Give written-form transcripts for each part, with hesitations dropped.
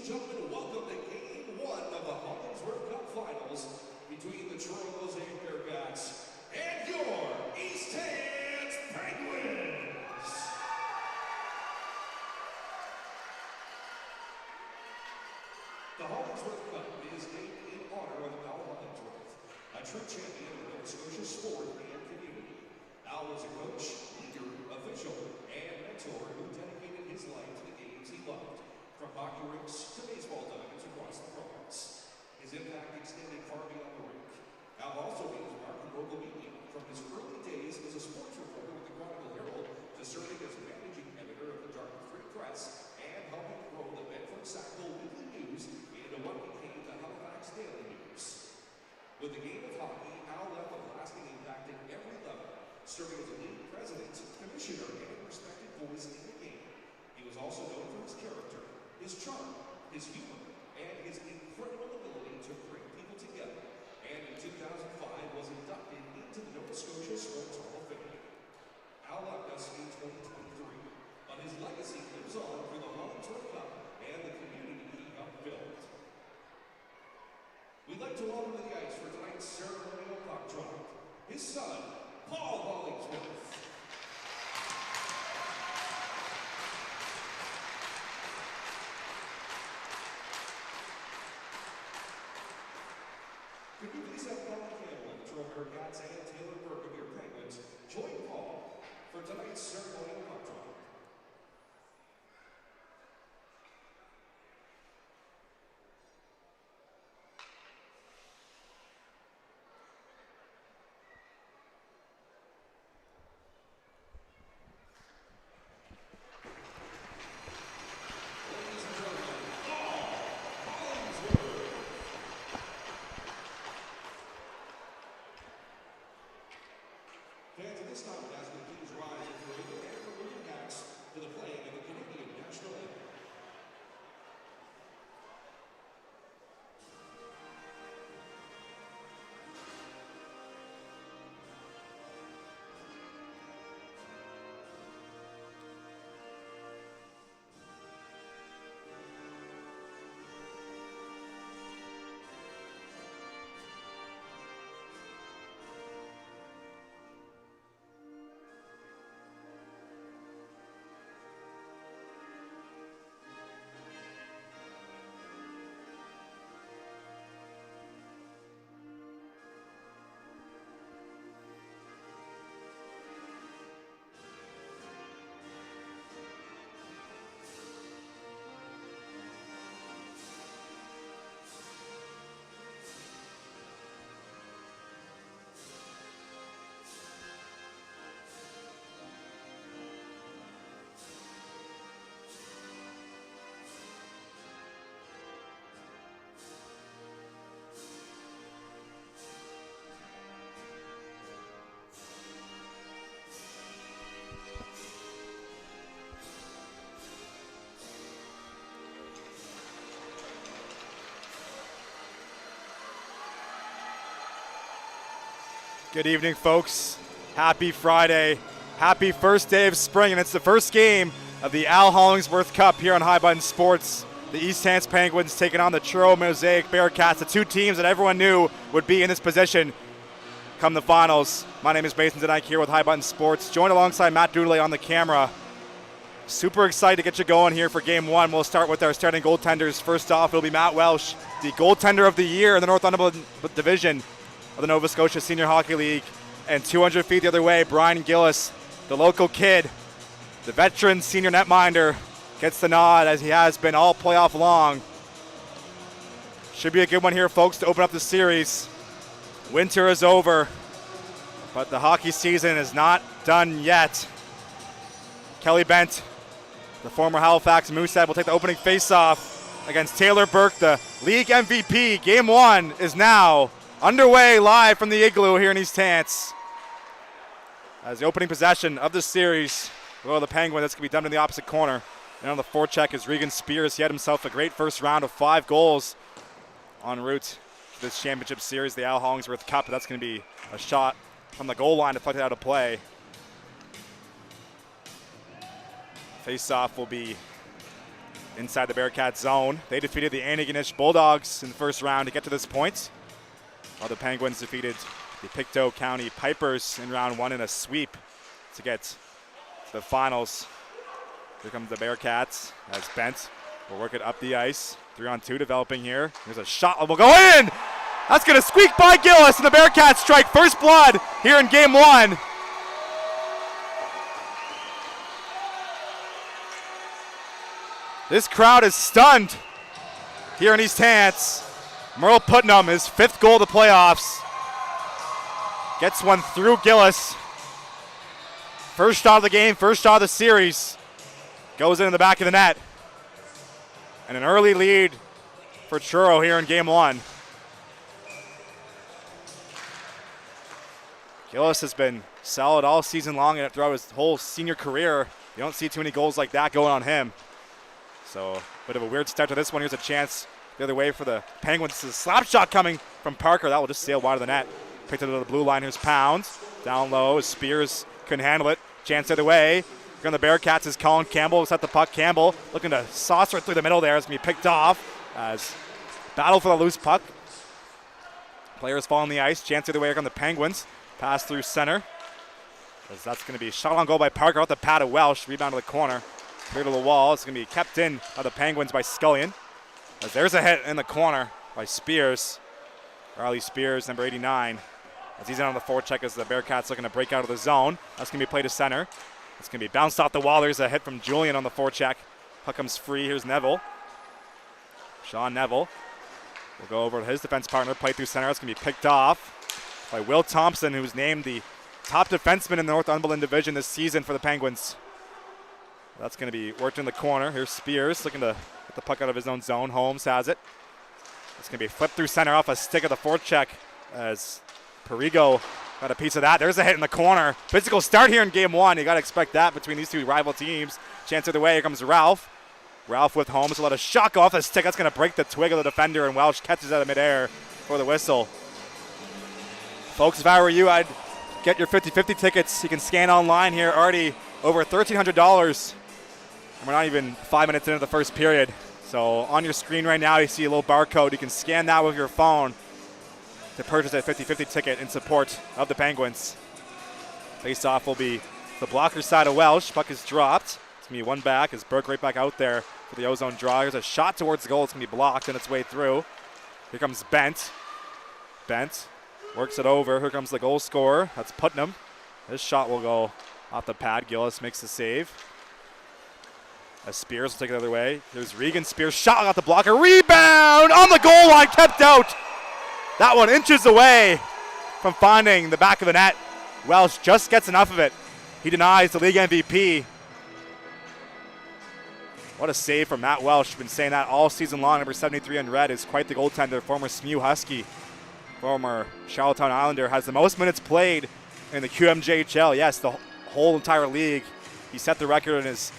Gentlemen, welcome to Game 1 of the Hants Cup Finals between the Truro Bearcats and your Hants Penguins. The Hants Cup is named in honor of Al Hollingsworth, a true champion of Nova Scotia sport and community. Al was a coach, leader, official, and mentor who dedicated his life to the games he loved, from hockey rinks to baseball diamonds across the province. His impact extended far beyond the rink. Al also made his mark in local media, from his early days as a sports reporter with the Chronicle Herald to serving as managing editor of the Dartmouth Free Press and helping grow the Bedford Sackville Weekly News into what became the Halifax Daily News. With the game of hockey, Al left a lasting impact at every level, serving as a league president, commissioner, and respected voice in the game. He was also known for his character, his charm, his humor, and his incredible ability to bring people together, and in 2005 was inducted into the Nova Scotia Sports Hall of Fame. Al left us in 2023, but his legacy lives on through the Hants Cup and the community he helped build. We'd like to welcome to the ice for tonight's ceremonial puck drop his son, Paul Hollingsworth. Could you please have Paul Campbell of the Truro Bearcats and Taylor Burke of your Penguins join Paul for tonight's ceremonial puck drop? Fans, at this time, we're asking you to please rise if you're able and remove your hats Good evening, folks. Happy Friday. Happy first day of spring, and it's the first game of the Al Hollingsworth Cup here on High Button Sports. The East Hants Penguins taking on the Truro Mosaic Bearcats, the two teams that everyone knew would be in this position come the finals. My name is Mason Denike here with High Button Sports, joined alongside Matt Doodley on the camera. Super excited to get you going here for game one. We'll start with our starting goaltenders. First off, it'll be Matt Welsh, the goaltender of the year in the Northumberland Division of the Nova Scotia Senior Hockey League. And 200 feet the other way, Brian Gillis, the local kid, the veteran senior netminder, gets the nod as he has been all playoff long. Should be a good one here, folks, to open up the series. Winter is over, but the hockey season is not done yet. Kelly Bent, the former Halifax Moosehead, will take the opening faceoff against Taylor Burke, the league MVP. Game one is now underway live from the Igloo here in East Hants. As the opening possession of the series, well, the Penguin, that's going to be done in the opposite corner. And on the forecheck is Regan Spears. He had himself a great first round of 5 goals en route to this championship series, the Al Hollingsworth Cup. That's going to be a shot from the goal line deflected out of play. Face-off will be inside the Bearcats zone. They defeated the Antigonish Bulldogs in the first round to get to this point, while the Penguins defeated the Pictou County Pipers in round one in a sweep to get to the finals. Here comes the Bearcats as Bent will work it up the ice. 3-on-2 developing here. There's a shot that will go in! That's going to squeak by Gillis, and the Bearcats strike first blood here in game one. This crowd is stunned here in East Hants. Merle Putnam, his 5th goal of the playoffs. Gets one through Gillis. First shot of the game, first shot of the series. Goes in the back of the net. And an early lead for Truro here in game one. Gillis has been solid all season long and throughout his whole senior career. You don't see too many goals like that going on him. So a bit of a weird start to this one. Here's a chance the other way for the Penguins. A slap shot coming from Parker. That will just sail wide of the net. Picked it to the blue line. Here's Pounds. Down low as Spears couldn't handle it. Chance the other way. Here on the Bearcats is Colin Campbell. Set the puck. Campbell looking to saucer it through the middle there. It's going to be picked off as battle for the loose puck. Players fall on the ice. Chance the other way here on the Penguins. Pass through center. As that's going to be shot on goal by Parker. Out the pad of Welsh. Rebound to the corner. Clear to the wall. It's going to be kept in by the Penguins by Scullion. As there's a hit in the corner by Spears. Riley Spears, number 89. As he's in on the forecheck as the Bearcats looking to break out of the zone. That's going to be played to center. It's going to be bounced off the wall. There's a hit from Julian on the forecheck. Puck comes free. Here's Neville. Sean Neville will go over to his defense partner. Play through center. It's going to be picked off by Will Thompson, who's named the top defenseman in the Northumberland Division this season for the Penguins. That's going to be worked in the corner. Here's Spears looking to get the puck out of his own zone. Holmes has it. It's going to be flipped through center off a stick of the forecheck as Perigo got a piece of that. There's a hit in the corner. Physical start here in game one. You got to expect that between these two rival teams. Chance of the way. Here comes Ralph. Ralph with Holmes. A lot of shock off the stick. That's going to break the twig of the defender, and Welsh catches out of midair for the whistle. Folks, if I were you, I'd get your 50-50 tickets. You can scan online here. Already over $1,300. And we're not even 5 minutes into the first period. So on your screen right now, you see a little barcode. You can scan that with your phone to purchase a 50-50 ticket in support of the Penguins. Face-off will be the blocker side of Welsh. Puck is dropped. It's going to be one back as Burke right back out there for the ozone draw. There's a shot towards the goal. It's going to be blocked on its way through. Here comes Bent. Bent works it over. Here comes the goal scorer. That's Putnam. This shot will go off the pad. Gillis makes the save. As Spears will take it the other way. There's Regan Spears. Shot off the blocker. Rebound on the goal line. Kept out. That one inches away from finding the back of the net. Welsh just gets enough of it. He denies the league MVP. What a save from Matt Welsh. Been saying that all season long. Number 73 in red is quite the goaltender. Former SMU Husky. Former Charlottetown Islander. Has the most minutes played in the QMJHL. Yes, the whole entire league. He set the record in his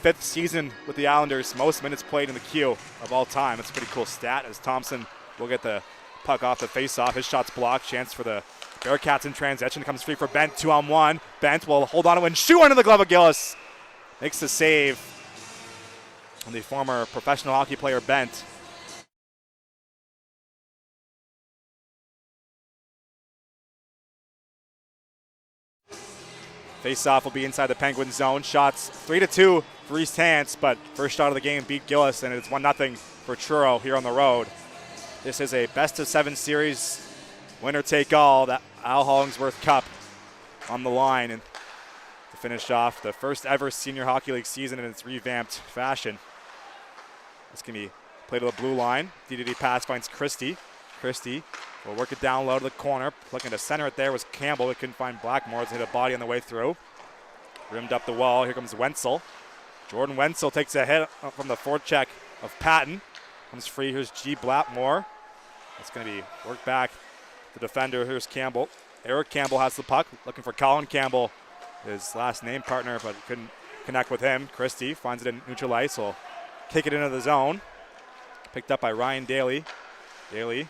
5th season with the Islanders. Most minutes played in the Q of all time. That's a pretty cool stat as Thompson will get the puck off the face-off. His shot's blocked. Chance for the Bearcats in transition, comes free for Bent, 2-on-1. Bent will hold on to and shoot under the glove of Gillis. Makes the save. And the former professional hockey player Bent. Face-off will be inside the Penguin zone. Shots 3-2 for East Hants, but first shot of the game beat Gillis, and it's 1-0 for Truro here on the road. This is a best-of-7 series, winner-take-all, that Al Hollingsworth Cup on the line, and to finish off the first ever Senior Hockey League season in its revamped fashion. This can be played to the blue line. DDD pass finds Christie. Christie will work it down low to the corner. Looking to center it there was Campbell. We couldn't find Blackmore. It's hit a body on the way through. Rimmed up the wall. Here comes Wenzel. Jordan Wenzel takes a hit from the forecheck of Patton. Comes free. Here's G. Blackmore. It's going to be worked back. The defender. Here's Campbell. Eric Campbell has the puck. Looking for Colin Campbell, his last name partner, but couldn't connect with him. Christie finds it in neutral ice. Will kick it into the zone. Picked up by Ryan Daly. Daly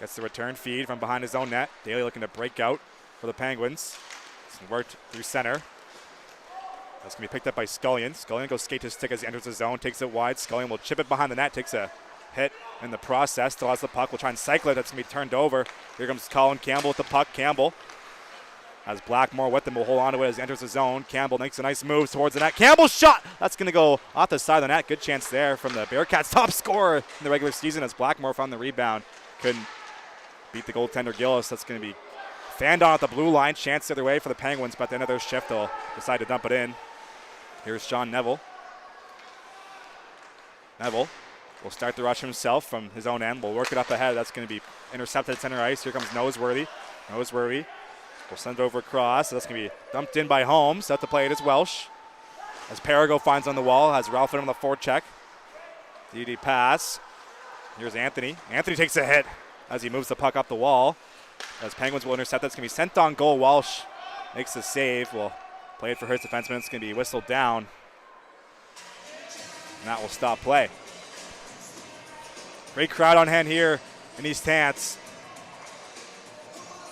gets the return feed from behind his own net. Daly looking to break out for the Penguins. It's worked through center. That's going to be picked up by Scullion. Scullion goes skate to stick as he enters the zone, takes it wide. Scullion will chip it behind the net, takes a hit in the process. Still has the puck. Will try and cycle it. That's going to be turned over. Here comes Colin Campbell with the puck. Campbell has Blackmore with him. Will hold on to it as he enters the zone. Campbell makes a nice move towards the net. Campbell's shot! That's going to go off the side of the net. Good chance there from the Bearcats' top scorer in the regular season as Blackmore found the rebound. Couldn't beat the goaltender Gillis. That's going to be fanned on at the blue line. Chance the other way for the Penguins, but at the end of their shift, they'll decide to dump it in. Here's Sean Neville. Neville will start the rush himself from his own end. Will work it up ahead. That's going to be intercepted at center ice. Here comes Noseworthy. Noseworthy will send it over across. So that's going to be dumped in by Holmes. Set to play it is Welsh. As Perigo finds on the wall, has Ralph in on the forecheck. DD pass. Here's Anthony. Anthony takes a hit as he moves the puck up the wall. As Penguins will intercept, that's going to be sent on goal. Walsh makes the save. Will play it for Hurts defenseman. It's going to be whistled down. And that will stop play. Great crowd on hand here in East Hants.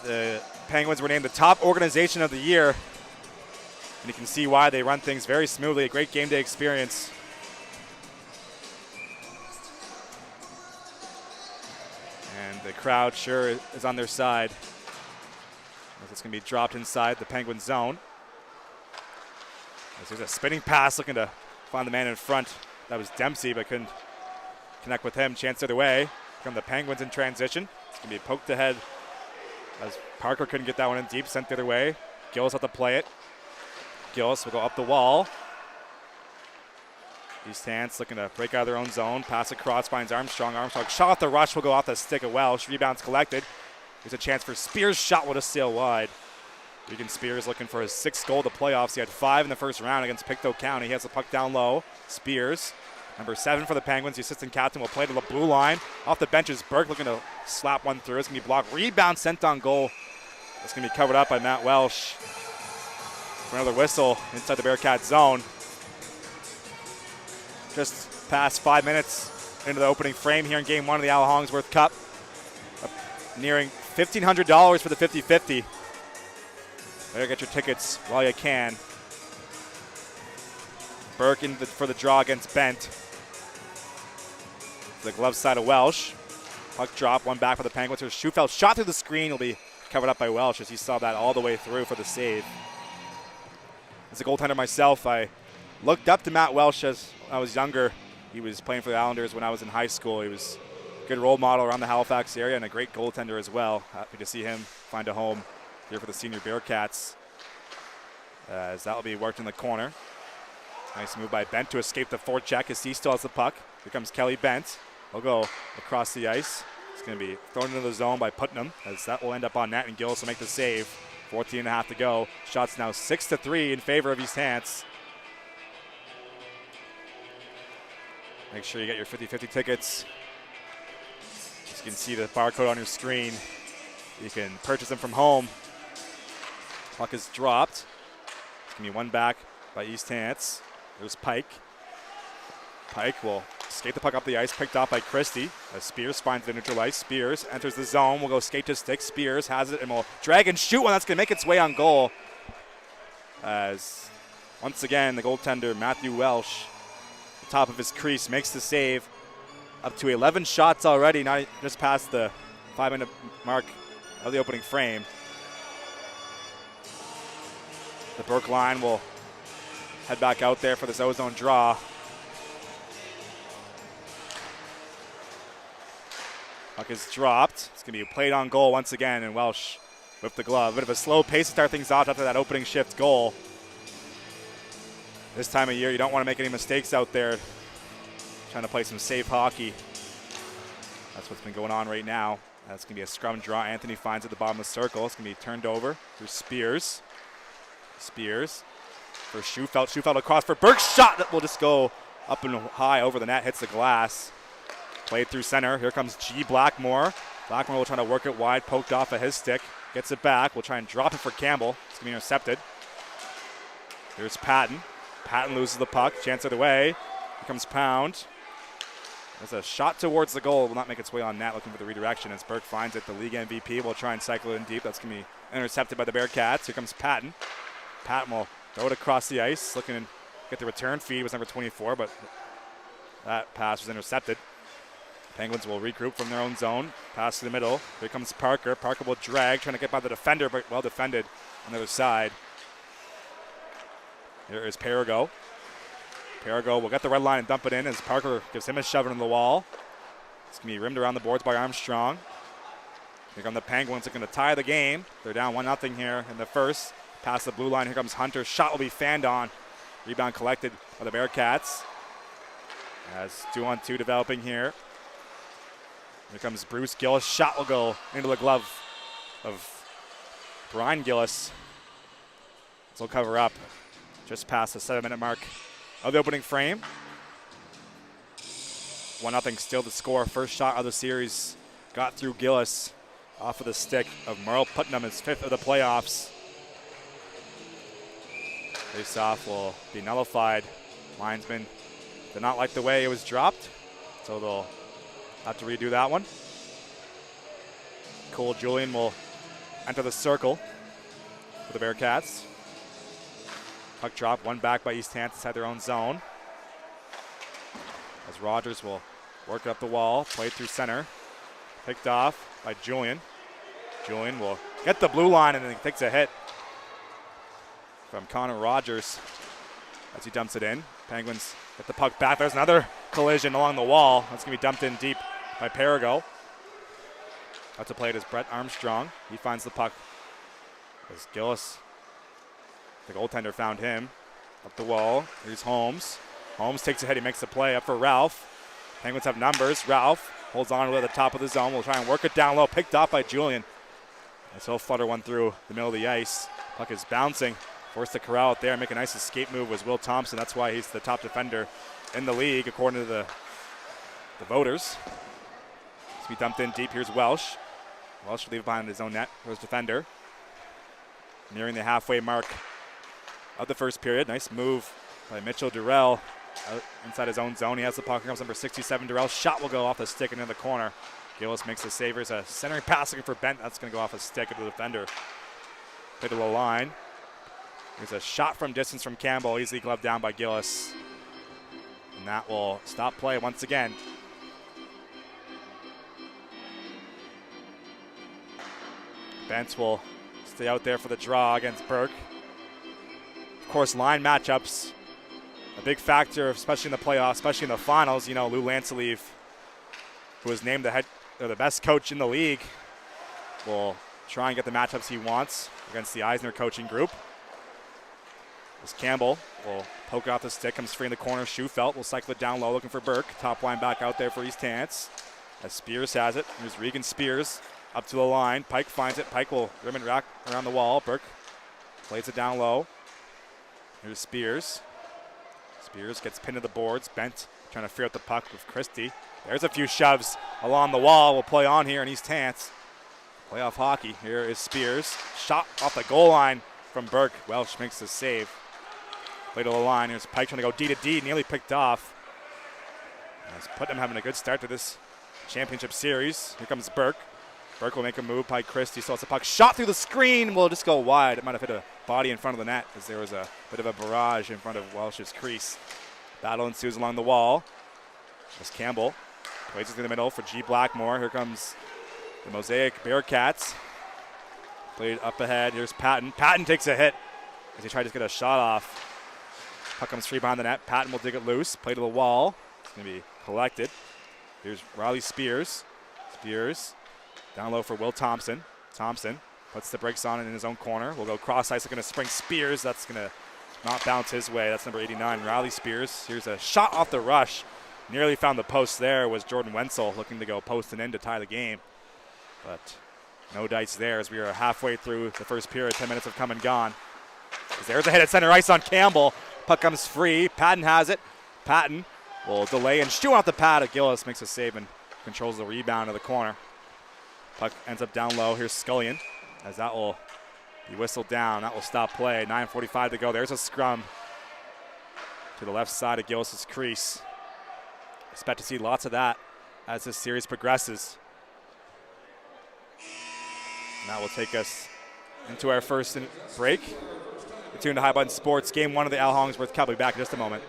The Penguins were named the top organization of the year. And you can see why. They run things very smoothly. A great game day experience. And the crowd sure is on their side. As it's going to be dropped inside the Penguin zone. As there's a spinning pass looking to find the man in front. That was Dempsey, but couldn't connect with him. Chance the other way from the Penguins in transition. It's going to be poked ahead as Parker couldn't get that one in deep. Sent the other way. Gillis had to play it. Gillis will go up the wall. East Hants looking to break out of their own zone. Pass across, finds Armstrong. Armstrong shot off the rush, will go off the stick of Welsh. Rebounds collected. There's a chance for Spears' shot will just sail wide. Regan Spears looking for his 6th goal of the playoffs. He had 5 in the first round against Pictou County. He has the puck down low. Spears, number 7 for the Penguins. The assistant captain will play to the blue line. Off the bench is Burke looking to slap one through. It's going to be blocked. Rebound sent on goal. It's going to be covered up by Matt Welsh. For another whistle inside the Bearcats zone. Just past 5 minutes into the opening frame here in Game 1 of the Al Hollingsworth Cup. Nearing $1,500 for the 50-50. Better get your tickets while you can. Burke for the draw against Bent. The glove side of Welsh. Puck drop, one back for the Penguins. Here's Schufeld shot through the screen. Will be covered up by Welsh as he saw that all the way through for the save. As a goaltender myself, I looked up to Matt Welsh as I was younger. He was playing for the Islanders when I was in high school. He was a good role model around the Halifax area and a great goaltender as well. Happy to see him find a home here for the senior Bearcats. As that will be worked in the corner. Nice move by Bent to escape the forecheck as he still has the puck. Here comes Kelly Bent. He'll go across the ice. It's going to be thrown into the zone by Putnam as that will end up on net and Gillis will make the save. 14.5 to go. Shots now 6-3 in favor of East Hants. Make sure you get your 50-50 tickets. As you can see the barcode on your screen. You can purchase them from home. Puck is dropped. It's going to be one back by East Hants. There's Pike. Pike will skate the puck up the ice, picked off by Christie. As Spears finds the neutral ice. Spears enters the zone. Will go skate to stick. Spears has it and will drag and shoot one that's going to make its way on goal. As once again, the goaltender, Matthew Welsh, the top of his crease, makes the save. Up to 11 shots already, not just past the 5-minute mark of the opening frame. The Burke line will head back out there for this ozone draw. Puck is dropped. It's going to be played on goal once again, and Welsh with the glove. A bit of a slow pace to start things off after that opening shift goal. This time of year, you don't want to make any mistakes out there. Trying to play some safe hockey. That's what's been going on right now. That's going to be a scrum draw. Anthony finds at the bottom of the circle. It's going to be turned over through Spears. Spears for Schufelt. Schufelt across for Burke's shot that will just go up and high over the net, hits the glass. Played through center. Here comes G. Blackmore. Blackmore will try to work it wide, poked off of his stick. Gets it back. We'll try and drop it for Campbell. It's going to be intercepted. Here's Patton. Patton loses the puck. Chance other way. Here comes Pound. There's a shot towards the goal. Will not make its way on net. Looking for the redirection as Burke finds it. The league MVP will try and cycle it in deep. That's going to be intercepted by the Bearcats. Here comes Patton. Patton will throw it across the ice. Looking to get the return feed. Was number 24, but that pass was intercepted. Penguins will regroup from their own zone. Pass to the middle. Here comes Parker. Parker will drag, trying to get by the defender, but well defended on the other side. Here is Perigo. Perigo will get the red line and dump it in as Parker gives him a shove into the wall. It's going to be rimmed around the boards by Armstrong. Here come the Penguins. They're going to tie the game. They're down 1-0 here in the first. Past the blue line. Here comes Hunter. Shot will be fanned on. Rebound collected by the Bearcats. As 2-on-2 developing here. Here comes Bruce Gillis. Shot will go into the glove of Brian Gillis. This will cover up just past the 7-minute mark of the opening frame. 1-0 still the score. First shot of the series got through Gillis off of the stick of Merle Putnam, his 5th of the playoffs. Face-off will be nullified. Linesman did not like the way it was dropped, so they'll have to redo that one. Cole Julian will enter the circle for the Bearcats. Puck drop, one back by East Hants inside their own zone. As Rogers will work up the wall, played through center. Picked off by Julian. Julian will get the blue line and then takes a hit from Connor Rogers as he dumps it in. Penguins get the puck back. There's another collision along the wall. That's going to be dumped in deep by Perigo. Out to play it is Brett Armstrong. He finds the puck as Gillis, the goaltender, found him. Up the wall. Here's Holmes. Holmes takes a hit. He makes the play up for Ralph. Penguins have numbers. Ralph holds on to the top of the zone. We'll try and work it down low. Picked off by Julian. As he'll flutter one through the middle of the ice. Puck is bouncing. Forced to corral out there and make a nice escape move was Will Thompson. That's why he's the top defender in the league, according to the voters. It's be dumped in deep. Here's Welsh. Welsh will leave it behind his own net for his defender. Nearing the halfway mark of the first period. Nice move by Mitchell Durrell out inside his own zone. He has the puck. Here comes number 67, Durrell. Shot will go off the stick into the corner. Gillis makes the save. Here's a centering pass looking for Bent. That's going to go off a stick into the defender. Play to the line. There's a shot from distance from Campbell, easily gloved down by Gillis. And that will stop play once again. Bent will stay out there for the draw against Burke. Of course, line matchups, a big factor, especially in the playoffs, especially in the finals. You know, Lou Lancelieve, who was named the best coach in the league, will try and get the matchups he wants against the Eisner coaching group. As Campbell will poke off the stick, comes free in the corner. Schufelt will cycle it down low, looking for Burke. Top line back out there for East Hants. As Spears has it. Here's Regan Spears up to the line. Pike finds it. Pike will rim and rack around the wall. Burke plays it down low. Here's Spears. Spears gets pinned to the boards. Bent trying to free up the puck with Christie. There's a few shoves along the wall. We'll play on here in East Hants. Playoff hockey. Here is Spears. Shot off the goal line from Burke. Welsh makes the save. Play to the line. Here's Pike trying to go D to D. Nearly picked off. As Putnam having a good start to this championship series. Here comes Burke. Burke will make a move by Christie. So it's a puck shot through the screen. Will just go wide. It might have hit a body in front of the net as there was a bit of a barrage in front of Welsh's crease. Battle ensues along the wall. As Campbell plays it through the middle for G. Blackmore. Here comes the Mosaic Bearcats. Played up ahead. Here's Patton. Patton takes a hit as he tried to get a shot off. Puck comes free behind the net. Patton will dig it loose. Play to the wall. It's going to be collected. Here's Riley Spears. Spears down low for Will Thompson. Thompson puts the brakes on in his own corner. We'll go cross ice. Going to spring Spears. That's going to not bounce his way. That's number 89, Riley Spears. Here's a shot off the rush. Nearly found the post there was Jordan Wenzel looking to go post and in to tie the game. But no dice there as we are halfway through the first period. 10 minutes have come and gone. There's a hit at center ice on Campbell. Puck comes free. Patton has it. Patton will delay and shoot off the pad. Gillis makes a save and controls the rebound of the corner. Puck ends up down low. Here's Scullion as that will be whistled down. That will stop play. 9:45 to go. There's a scrum to the left side of Gillis' crease. Expect to see lots of that as this series progresses. And that will take us into our first break. You're tuned to High Button Sports, Game 1 of the Al Hollingsworth Cup. We'll be back in just a moment.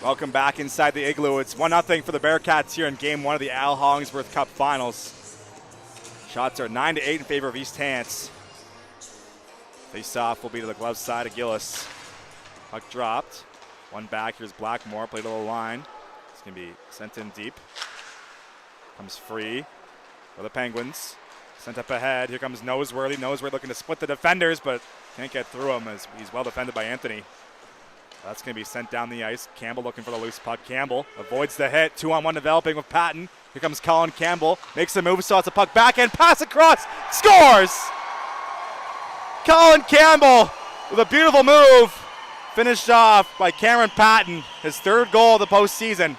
Welcome back inside the Igloo. It's 1-0 for the Bearcats here in Game 1 of the Al Hollingsworth Cup Finals. Shots are 9-8 in favor of East Hants. Face-off will be to the glove side of Gillis. Puck dropped. One back. Here's Blackmore. Played a little line. It's going to be sent in deep. Comes free for the Penguins. Sent up ahead. Here comes Noseworthy. Noseworthy looking to split the defenders, but can't get through him as he's well defended by Anthony. That's going to be sent down the ice. Campbell looking for the loose puck. Campbell avoids the hit. 2-on-1 developing with Patton. Here comes Colin Campbell. Makes a move, so it's a puck backhand. Pass across. Scores! Colin Campbell with a beautiful move. Finished off by Cameron Patton. His third goal of the postseason.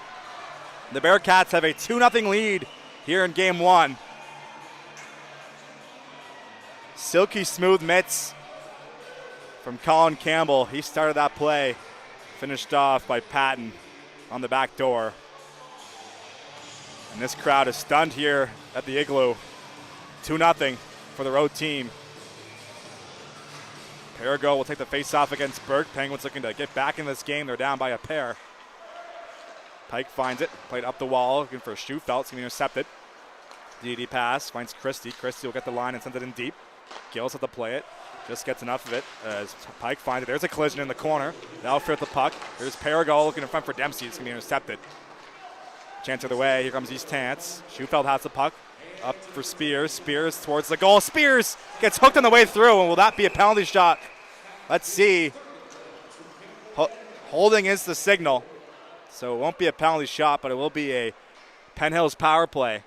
The Bearcats have a 2-0 lead here in Game 1. Silky smooth mitts from Colin Campbell. He started that play. Finished off by Patton on the back door. And this crowd is stunned here at the Igloo. 2-0 for the road team. Perigo will take the face-off against Burke. Penguins looking to get back in this game. They're down by a pair. Pike finds it. Played up the wall, looking for Schufelt. It's going to be intercepted. DD pass. Finds Christie. Christie will get the line and send it in deep. Gills have to play it. Just gets enough of it as Pike finds it. There's a collision in the corner. That'll fit the puck. There's Perigo looking in front for Dempsey. It's going to be intercepted. Chance of the way. Here comes East Hants. Schufelt has the puck. Up for Spears. Spears towards the goal. Spears gets hooked on the way through. And will that be a penalty shot? Let's see. Holding is the signal. So it won't be a penalty shot, but it will be a Penn Hills power play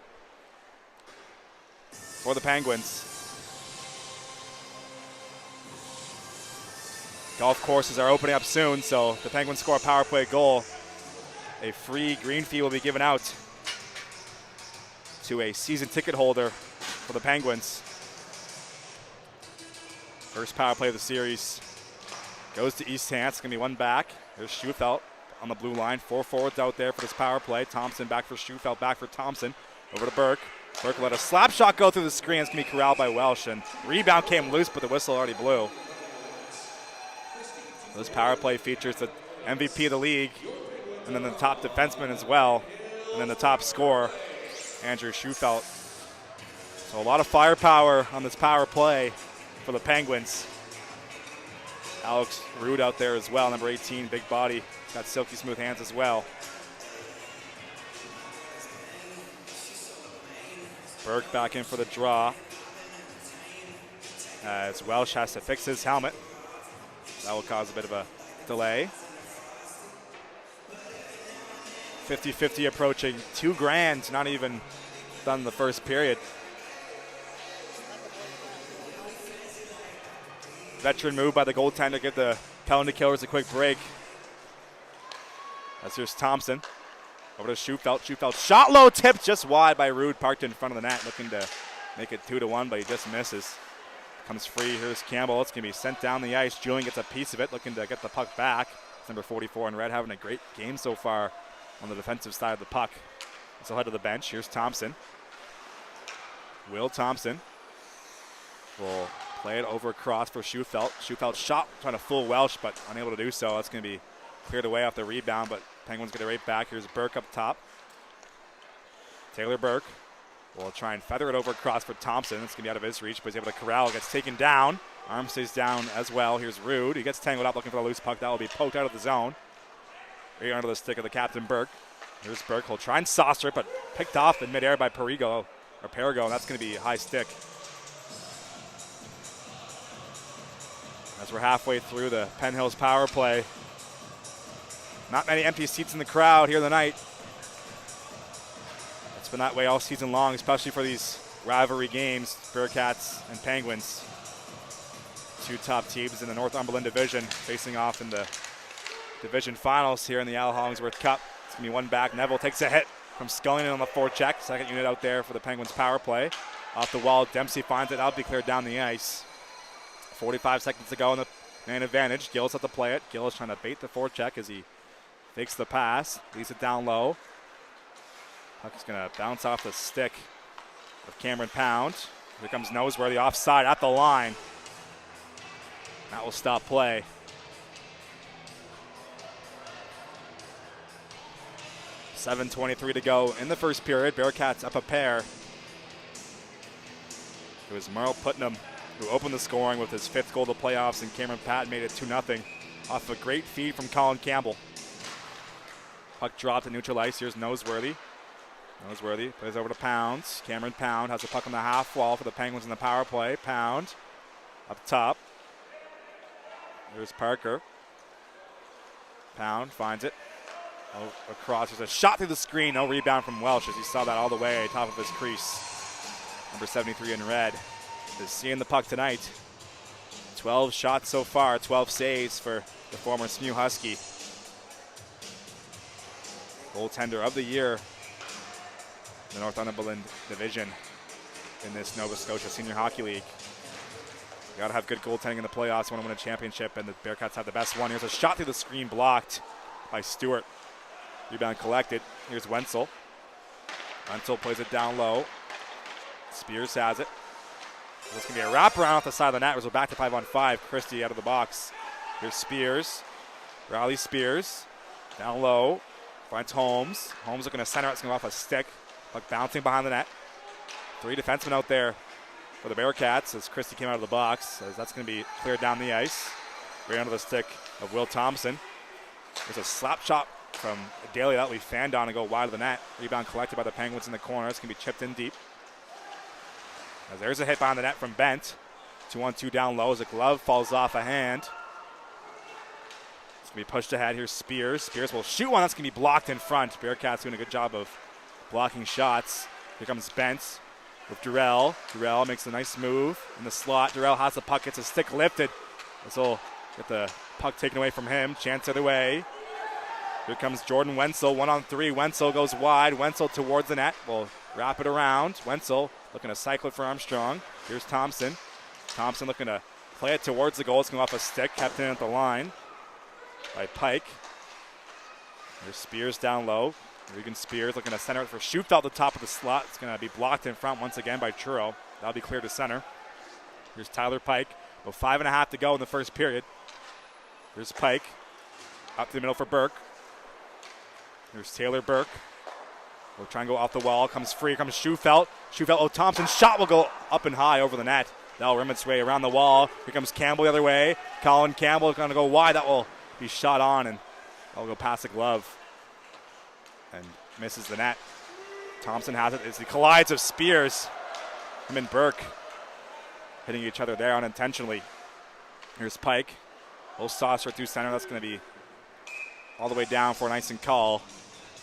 for the Penguins. Golf courses are opening up soon, so the Penguins score a power play goal. A free green fee will be given out to a season ticket holder for the Penguins. First power play of the series goes to East Hants. It's going to be one back. There's Schufelt on the blue line. 4 forwards out there for this power play. Thompson back for Schufelt, back for Thompson. Over to Burke. Burke let a slap shot go through the screen. It's going to be corralled by Welsh, and rebound came loose, but the whistle already blew. This power play features the MVP of the league, and then the top defenseman as well, and then the top scorer, Andrew Schufelt. So a lot of firepower on this power play for the Penguins. Alex Rude out there as well, number 18, big body. Got silky smooth hands as well. Burke back in for the draw. As Welsh has to fix his helmet. That will cause a bit of a delay. 50-50 approaching. $2,000, not even done in the first period. Veteran move by the goaltender, give the penalty killers a quick break. As here's Thompson. Over to Schufelt. Schufelt shot low, tipped just wide by Rude, parked in front of the net, looking to make it 2-1, but he just misses. Comes free. Here's Campbell. It's going to be sent down the ice. Julian gets a piece of it, looking to get the puck back. It's number 44 in red, having a great game so far on the defensive side of the puck. So head to the bench. Here's Thompson. Will Thompson will play it over across for Schufelt. Schufelt shot, trying to fool Welsh, but unable to do so. That's going to be cleared away off the rebound, but Penguins get it right back. Here's Burke up top. Taylor Burke will try and feather it over across for Thompson. It's going to be out of his reach, but he's able to corral. Gets taken down. Arm stays down as well. Here's Rude. He gets tangled up looking for the loose puck. That will be poked out of the zone. Right under the stick of the captain, Burke. Here's Burke. He'll try and saucer it, but picked off in midair by Perigo, and that's going to be a high stick. As we're halfway through the Penn Hills power play. Not many empty seats in the crowd here tonight. It's been that way all season long, especially for these rivalry games, Bearcats and Penguins. Two top teams in the Northumberland division facing off in the division finals here in the Al Hollingsworth Cup. It's going to be one back. Neville takes a hit from Scullin on the forecheck. Second unit out there for the Penguins power play. Off the wall, Dempsey finds it. That'll be cleared down the ice. 45 seconds to go in the man advantage. Gillis has to play it. Gillis trying to bait the forecheck as he fakes the pass. Leaves it down low. Puck's going to bounce off the stick of Cameron Pound. Here comes Noseworthy offside at the line. That will stop play. .7:23 to go in the first period. Bearcats up a pair. It was Merle Putnam who opened the scoring with his 5th goal of the playoffs, and Cameron Patton made it 2-0 off a great feed from Colin Campbell. Puck dropped to neutral ice. Here's Noseworthy. Noseworthy plays over to Pounds. Cameron Pound has the puck on the half wall for the Penguins in the power play. Pound up top. There's Parker. Pound finds it. Across. There's a shot through the screen. No rebound from Welsh as he saw that all the way top of his crease. Number 73 in red is seeing the puck tonight. 12 shots so far, 12 saves for the former SMU Husky. Goaltender of the year in the Northumberland division in this Nova Scotia Senior Hockey League. You got to have good goaltending in the playoffs. Want to win a championship, and the Bearcats have the best one. Here's a shot through the screen blocked by Stewart. Rebound collected. Here's Wenzel. Wenzel plays it down low. Spears has it. It's going to be a wraparound off the side of the net. We're back to 5-on-5. Christie out of the box. Here's Spears. Riley Spears. Down low. Finds Holmes. Holmes looking to center it. It's going to go off a stick. Puck bouncing behind the net. 3 defensemen out there for the Bearcats as Christie came out of the box. As that's going to be cleared down the ice. Right under the stick of Will Thompson. There's a slap shot from Daly that we fanned on and go wide of the net. Rebound collected by the Penguins in the corner. It's going to be chipped in deep. As there's a hit behind the net from Bent. 2-on-2 down low as a glove falls off a hand. It's going to be pushed ahead. Here's Spears. Spears will shoot one. That's going to be blocked in front. Bearcats doing a good job of blocking shots. Here comes Bent with Durrell. Durrell makes a nice move in the slot. Durrell has the puck. Gets his stick lifted. This will get the puck taken away from him. Chance other way. Here comes Jordan Wenzel. 1-on-3. Wenzel goes wide. Wenzel towards the net. We'll wrap it around. Wenzel looking to cycle it for Armstrong. Here's Thompson. Thompson looking to play it towards the goal. It's going off a stick. Kept in at the line by Pike. There's Spears down low. Regan Spears looking to center it for Schufelt at the top of the slot. It's going to be blocked in front once again by Truro. That'll be clear to center. Here's Tyler Pike. About 5.5 to go in the first period. Here's Pike. Up to the middle for Burke. Here's Taylor Burke. We'll try and go off the wall. Comes free. Here comes Schufelt. Schufelt, oh, Thompson's shot will go up and high over the net. That'll rim its way around the wall. Here comes Campbell the other way. Colin Campbell going to go wide. That will be shot on, and that'll go past the glove and misses the net. Thompson has it. It's the collides of spears. Him and Burke hitting each other there unintentionally. Here's Pike. Little saucer through center. That's going to be all the way down for an icing call.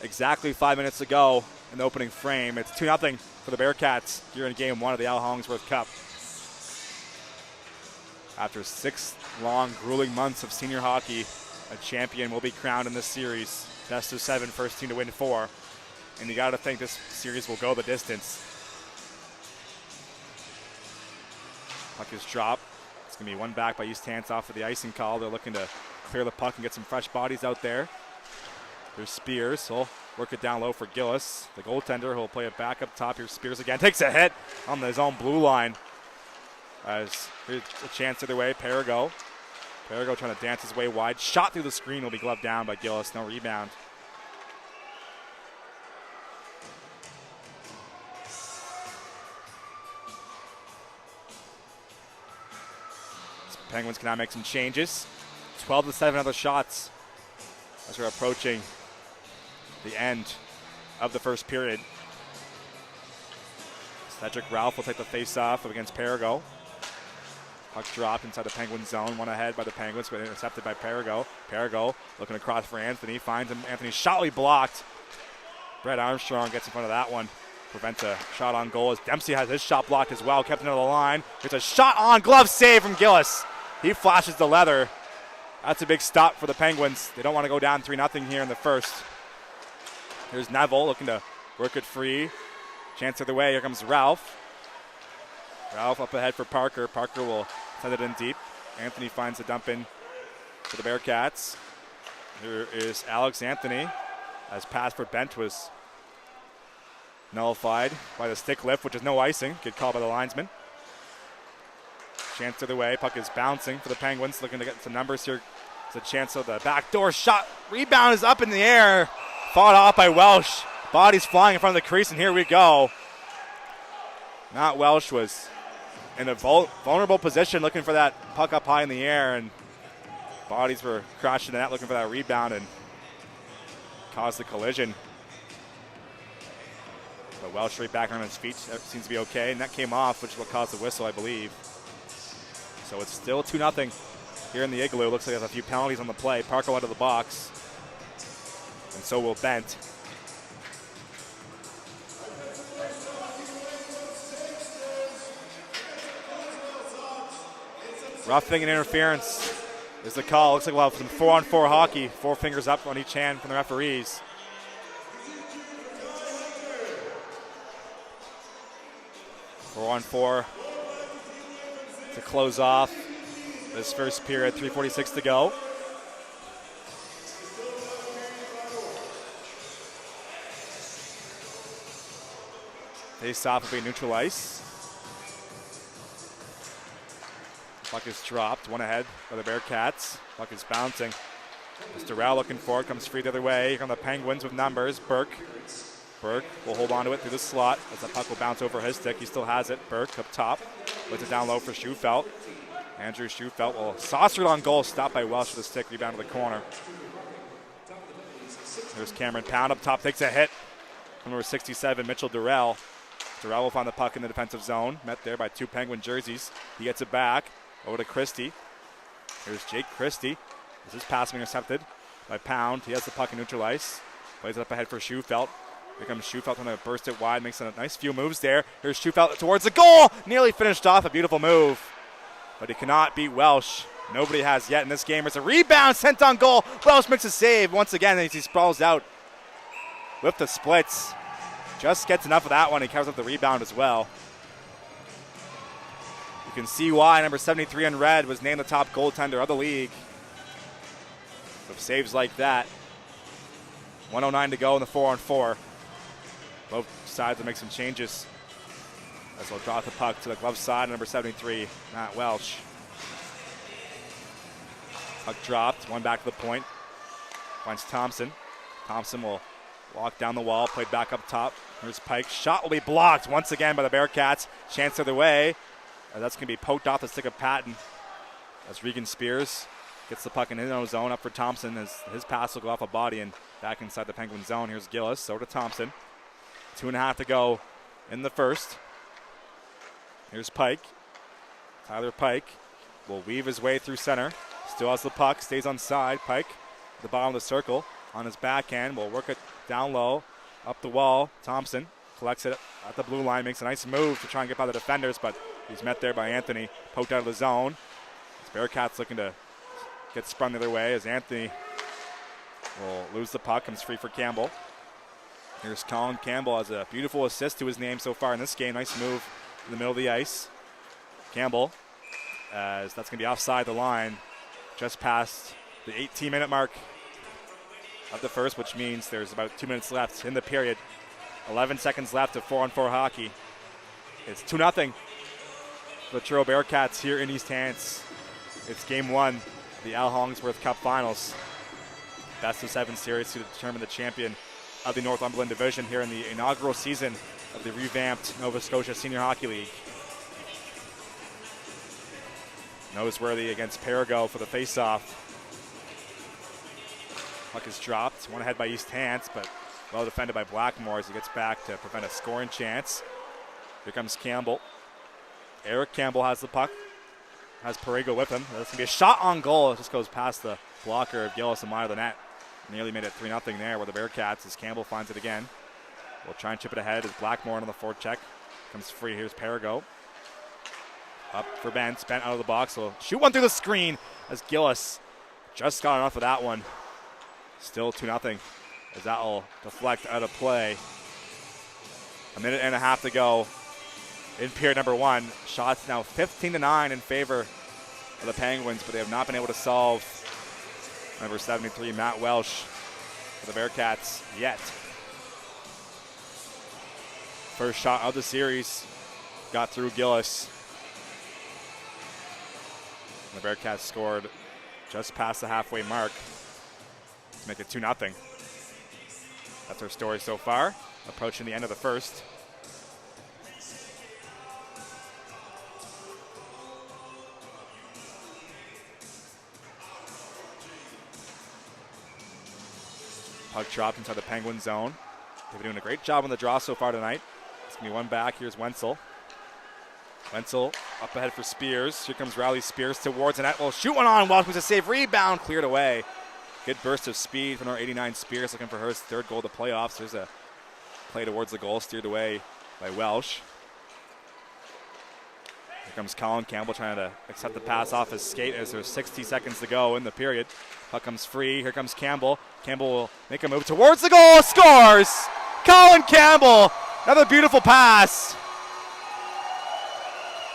Exactly 5 minutes to go in the opening frame. It's 2-0 for the Bearcats here in Game 1 of the Al Hollingsworth Cup. After 6 long, grueling months of senior hockey, a champion will be crowned in this series. Best of 7, first team to win 4. And you got to think this series will go the distance. Puck is dropped. It's going to be one back by East Hants off for the icing call. They're looking to clear the puck and get some fresh bodies out there. There's Spears. He'll work it down low for Gillis. The goaltender, who'll play it back up top. Here's Spears again. Takes a hit on his own blue line. As here's a chance either way. Perigo trying to dance his way wide. Shot through the screen will be gloved down by Gillis. No rebound. Penguins can now make some changes. 12-7 other shots as we're approaching the end of the first period. Cedric Ralph will take the face-off against Perigo. Puck dropped inside the Penguin zone. One ahead by the Penguins, but intercepted by Perigo. Perigo looking across for Anthony. Finds him. Anthony's shot will be blocked. Brett Armstrong gets in front of that one. Prevents a shot on goal as Dempsey has his shot blocked as well. Kept into the line. There's a shot on. Glove save from Gillis. He flashes the leather. That's a big stop for the Penguins. They don't want to go down 3-0 here in the first. Here's Neville looking to work it free. Chance the other way. Here comes Ralph. Ralph up ahead for Parker. Parker will send it in deep. Anthony finds the dump in for the Bearcats. Here is Alex Anthony, as pass for Bent was nullified by the stick lift, which is no icing. Good call by the linesman. Chance the other way. Puck is bouncing for the Penguins, looking to get some numbers here. There's a chance of the backdoor shot. Rebound is up in the air. Fought off by Welsh. Bodies flying in front of the crease, and here we go. Matt Welsh was in a vulnerable position looking for that puck up high in the air, and bodies were crashing the net looking for that rebound and caused the collision. But Welsh straight back on his feet. That seems to be okay, and that came off, which is what caused the whistle, I believe. So it's still 2-0 here in the Igloo. Looks like there's a few penalties on the play. Parker out of the box, and so will Bent. Roughing and interference is the call. Looks like we'll have some 4-on-4 hockey. 4 fingers up on each hand from the referees. Four on four to close off this first period. 3:46 to go. Face-off will be neutral ice. Puck is dropped. One ahead by the Bearcats. Puck is bouncing. Mr. Rao looking for it. Comes free the other way. Here come the Penguins with numbers. Burke will hold on to it through the slot as the puck will bounce over his stick. He still has it. Burke up top. Puts it down low for Schufelt. Andrew Schufelt will saucer it on goal. Stopped by Welsh with the stick. Rebound to the corner. There's Cameron Pound up top. Takes a hit from number 67, Mitchell Durrell. Durrell will find the puck in the defensive zone. Met there by 2 Penguin jerseys. He gets it back. Over to Christie. Here's Jake Christie. This is pass intercepted by Pound. He has the puck in neutral ice. Plays it up ahead for Schufelt. Here comes Schufelt trying to burst it wide. Makes a nice few moves there. Here's Schufelt towards the goal. Nearly finished off. A beautiful move. But he cannot beat Welsh. Nobody has yet in this game. It's a rebound sent on goal. Welsh makes a save once again as he sprawls out with the splits. Just gets enough of that one. He carries up the rebound as well. You can see why number 73 in red was named the top goaltender of the league. With saves like that. 1:09 to go in the 4-on-4. Both sides will make some changes as they'll drop the puck to the glove side. Number 73, Matt Welsh. Puck dropped. One back to the point. Finds Thompson. Thompson will Walk down the wall, played back up top. Here's Pike. Shot will be blocked once again by the Bearcats. Chance the other way. That's going to be poked off the stick of Patton. As Regan Spears gets the puck in his own zone up for Thompson. As his pass will go off a body and back inside the Penguin zone. Here's Gillis. So to Thompson. 2.5 to go in the first. Here's Pike. Tyler Pike will weave his way through center. Still has the puck. Stays on side. Pike at the bottom of the circle. On his backhand. Will work it down low. Up the wall. Thompson collects it at the blue line. Makes a nice move to try and get by the defenders, but he's met there by Anthony. Poked out of the zone. Bearcats looking to get spun the other way as Anthony will lose the puck. Comes free for Campbell. Here's Colin Campbell. Has a beautiful assist to his name so far in this game. Nice move in the middle of the ice. Campbell, as that's going to be offside the line, just past the 18-minute mark of the first, which means there's about 2 minutes left in the period. 11 seconds left of 4-on-4 hockey. It's 2-0 for the Truro Bearcats here in East Hants. It's game one of the Al Hollingsworth Cup Finals. Best of 7 series to determine the champion of the Northumberland Division here in the inaugural season of the revamped Nova Scotia Senior Hockey League. Noseworthy against Perigo for the face-off. Puck is dropped. One ahead by East Hants, but well defended by Blackmore as he gets back to prevent a scoring chance. Here comes Campbell. Eric Campbell has the puck. Has Perigo with him. That's going to be a shot on goal. It just goes past the blocker of Gillis and wide of the net. Nearly made it 3-0 there where the Bearcats, as Campbell finds it again. Will try and chip it ahead as Blackmore on the forecheck. Comes free. Here's Perigo. Up for Bent. Bent out of the box. Will shoot one through the screen as Gillis just got enough of that one. Still 2-0 as that will deflect out of play. 1.5 minutes to go in period number one. Shots now 15-9 in favor of the Penguins, but they have not been able to solve number 73, Matt Welsh, for the Bearcats yet. First shot of the series got through Gillis. And the Bearcats scored just past the halfway mark to make it 2-0. That's our story so far, approaching the end of the first. Puck dropped inside the Penguin zone. They've been doing a great job on the draw so far tonight. It's going to be one back. Here's Wenzel. Wenzel up ahead for Spears. Here comes Riley Spears towards the net. Will shoot one on. Wells with a save. Rebound cleared away. Good burst of speed from our 89 Spears, looking for her third goal of the playoffs. There's a play towards the goal, steered away by Welsh. Here comes Colin Campbell trying to accept the pass off his skate as there's 60 seconds to go in the period. Puck comes free. Here comes Campbell. Campbell will make a move towards the goal. Scores! Colin Campbell. Another beautiful pass.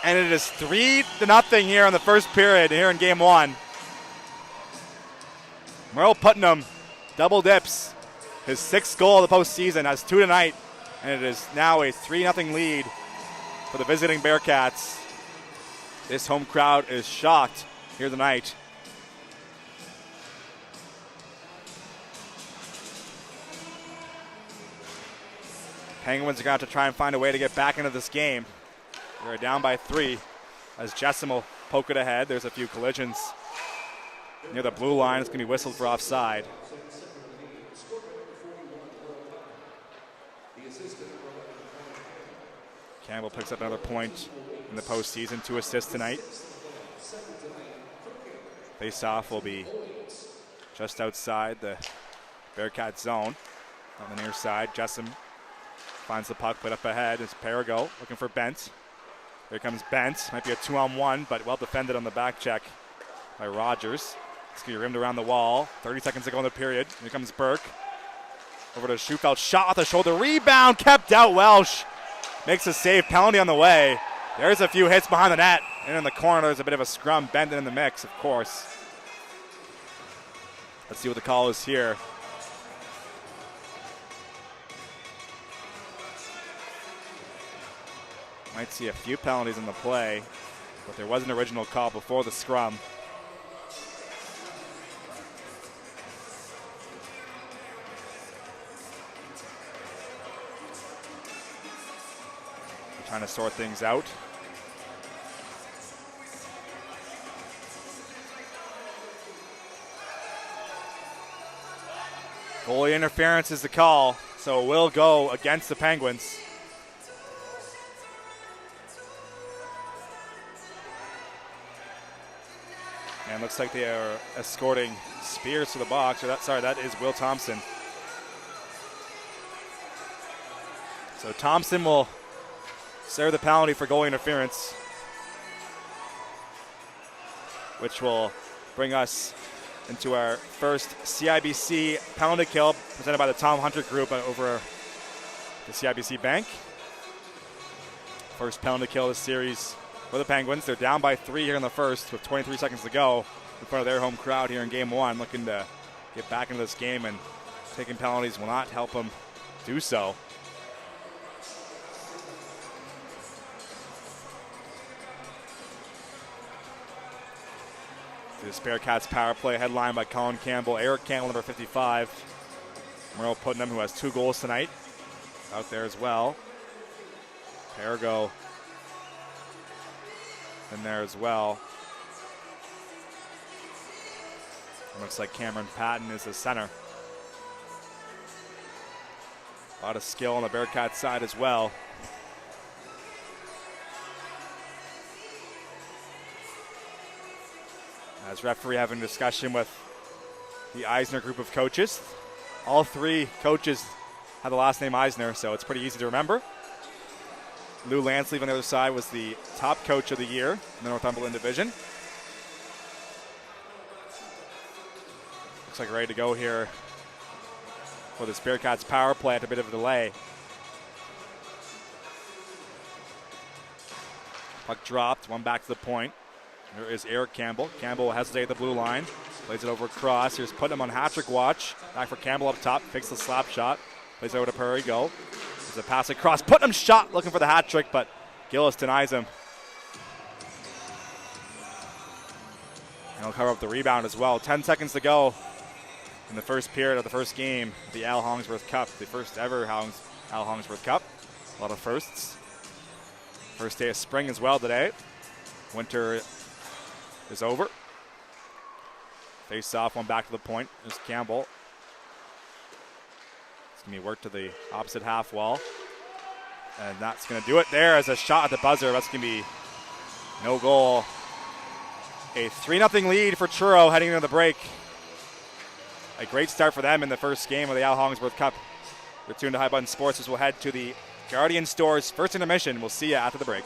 And it is 3-0 here in the first period here in game one. Merle Putnam double dips. His 6th goal of the postseason, has 2 tonight. And it is now a 3-0 lead for the visiting Bearcats. This home crowd is shocked here tonight. Penguins are going to have to try and find a way to get back into this game. They're down by 3 as Jessom will poke it ahead. There's a few collisions near the blue line. It's going to be whistled for offside. Campbell picks up another point in the postseason. 2 assists tonight. Face-off will be just outside the Bearcat zone on the near side. Jessom finds the puck, put up ahead. It's Perigo looking for Bent. Here comes Bent. Might be a 2-on-1, but well defended on the back check by Rogers. It's going to be rimmed around the wall. 30 seconds to go in the period. Here comes Burke. Over to Schufeld. Shot off the shoulder. Rebound kept out. Welsh makes a save. Penalty on the way. There's a few hits behind the net. And in the corner, there's a bit of a scrum. Bent in the mix, of course. Let's see what the call is here. Might see a few penalties in the play, but there was an original call before the scrum. trying to sort things out. Goalie interference is the call, so it will go against the Penguins. And looks like they are escorting Spears to the box. That is Will Thompson. So Thompson will serve the penalty for goalie interference, which will bring us into our first CIBC penalty kill presented by the Tom Hunter Group over the CIBC Bank. First penalty kill of the series for the Penguins. They're down by 3 here in the first with 23 seconds to go in front of their home crowd here in game 1, looking to get back into this game, and taking penalties will not help them do so. This Bearcats power play headlined by Colin Campbell, Eric Campbell, number 55. Merle Putnam, who has 2 goals tonight, out there as well. Pergo in there as well. It looks like Cameron Patton is the center. A lot of skill on the Bearcats side as well. As referee having a discussion with the Eisner group of coaches. All 3 coaches have the last name Eisner, so it's pretty easy to remember. Lou Lansleeve on the other side was the top coach of the year in the Northumberland division. Looks like ready to go here for this Bearcats power play at a bit of a delay. Puck dropped, one back to the point. There is Eric Campbell. Campbell will hesitate at the blue line. Plays it over across. Here's Putnam on hat-trick watch. Back for Campbell up top. Picks the slap shot. Plays it over to Prairie Go. There's a pass across. Putnam shot looking for the hat-trick, but Gillis denies him. And he'll cover up the rebound as well. 10 seconds to go in the first period of the first game, the Al Hollingsworth Cup, the first ever Al Hollingsworth Cup. A lot of firsts. First day of spring as well today. Winter is over. Face off, one back to the point. There's Campbell. It's going to be worked to the opposite half wall. And that's going to do it there as a shot at the buzzer. That's going to be no goal. A 3-0 lead for Truro heading into the break. A great start for them in the first game of the Al Hollingsworth Cup. We're tuned to High Button Sports as we'll head to the Guardian Store's first intermission. We'll see you after the break.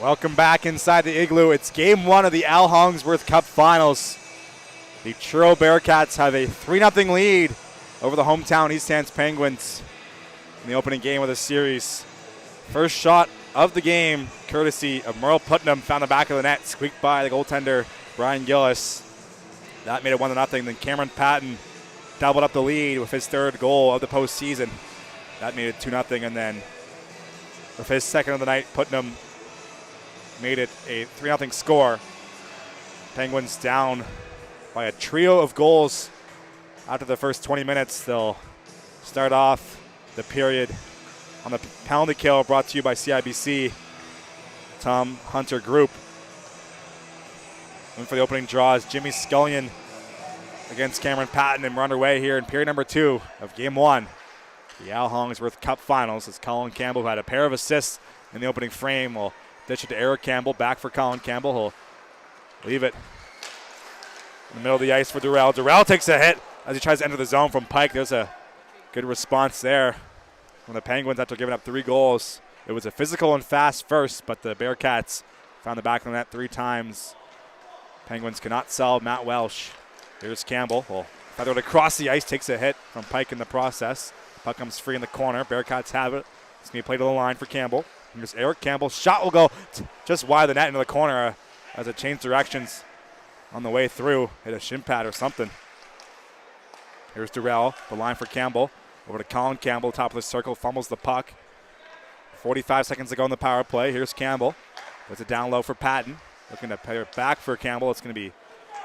Welcome back inside the Igloo. It's game 1 of the Al Hollingsworth Cup Finals. The Truro Bearcats have a 3-0 lead over the hometown East Hants Penguins in the opening game of the series. First shot of the game, courtesy of Merle Putnam, found the back of the net, squeaked by the goaltender Brian Gillis. That made it 1-0. Then Cameron Patton doubled up the lead with his 3rd goal of the postseason. That made it 2-0. And then with his 2nd of the night, Putnam made it a 3-0 score. Penguins down by a trio of goals after the first 20 minutes. They'll start off the period on the penalty kill, brought to you by CIBC Tom Hunter Group. And for the opening draw is Jimmy Scullion against Cameron Patton, and we're underway here in period number 2 of game 1. The Al Hollingsworth Cup Finals, as Colin Campbell, who had a pair of assists in the opening frame, will dish it to Eric Campbell. Back for Colin Campbell. He'll leave it in the middle of the ice for Durrell. Durrell takes a hit as he tries to enter the zone from Pike. There's a good response there from the Penguins after giving up 3 goals. It was a physical and fast first, but the Bearcats found the back of the net 3 times. Penguins cannot solve Matt Welsh. Here's Campbell. Will feather it across the ice, takes a hit from Pike in the process. Puck comes free in the corner. Bearcats have it. It's going to be played to the line for Campbell. Here's Eric Campbell. Shot will go just wide the net into the corner as it changed directions on the way through. Hit a shin pad or something. Here's Durrell. The line for Campbell. Over to Colin Campbell, top of the circle. Fumbles the puck. 45 seconds to go in the power play. Here's Campbell. Puts it down low for Patton. Looking to play it back for Campbell. It's going to be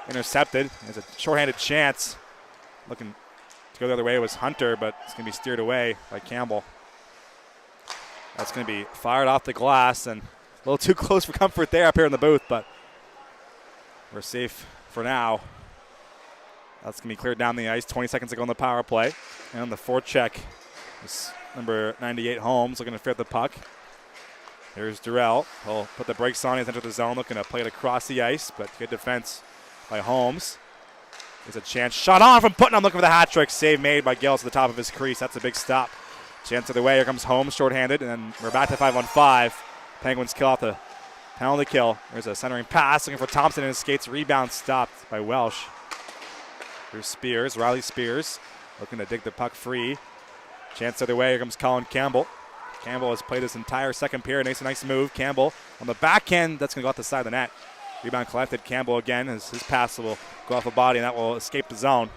intercepted. There's a shorthanded chance. Looking to go the other way was Hunter, but it's going to be steered away by Campbell. That's going to be fired off the glass, and a little too close for comfort there up here in the booth, but we're safe for now. That's going to be cleared down the ice. 20 seconds to go in the power play. And on the forecheck is number 98, Holmes, looking to fit the puck. Here's Durrell. He'll put the brakes on. He's entered the zone, looking to play it across the ice, but good defense by Holmes. There's a chance. Shot on from Putnam, looking for the hat trick. Save made by Gillis at the top of his crease. That's a big stop. Chance of the way. Here comes Holmes, shorthanded, and then we're back to 5-on-5. Penguins kill off the penalty kill. There's a centering pass, looking for Thompson in his skates. Rebound stopped by Welsh. Here's Spears, Riley Spears, looking to dig the puck free. Chance of the way. Here comes Colin Campbell. Campbell has played this entire second period. Makes a nice move. Campbell on the backhand. That's going to go off the side of the net. Rebound collected. Campbell again. His pass will go off the body, and that will escape the zone.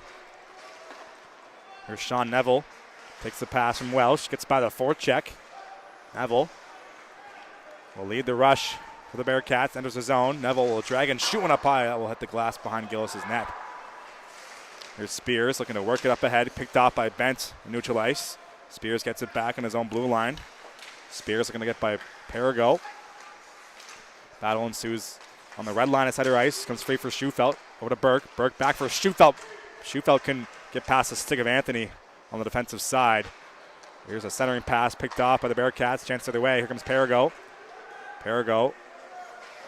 Here's Sean Neville. Takes the pass from Welsh. Gets by the forecheck. Neville will lead the rush for the Bearcats. Enters the zone. Neville will drag and shoot one up high. That will hit the glass behind Gillis' net. Here's Spears looking to work it up ahead. Picked off by Bent in neutral ice. Spears gets it back on his own blue line. Spears looking to get by Perigo. Battle ensues on the red line at center ice. Comes free for Schufelt. Over to Burke. Burke back for Schufelt. Schufelt can get past the stick of Anthony on the defensive side. Here's a centering pass picked off by the Bearcats. Chance the other way. Here comes Perigo. Perigo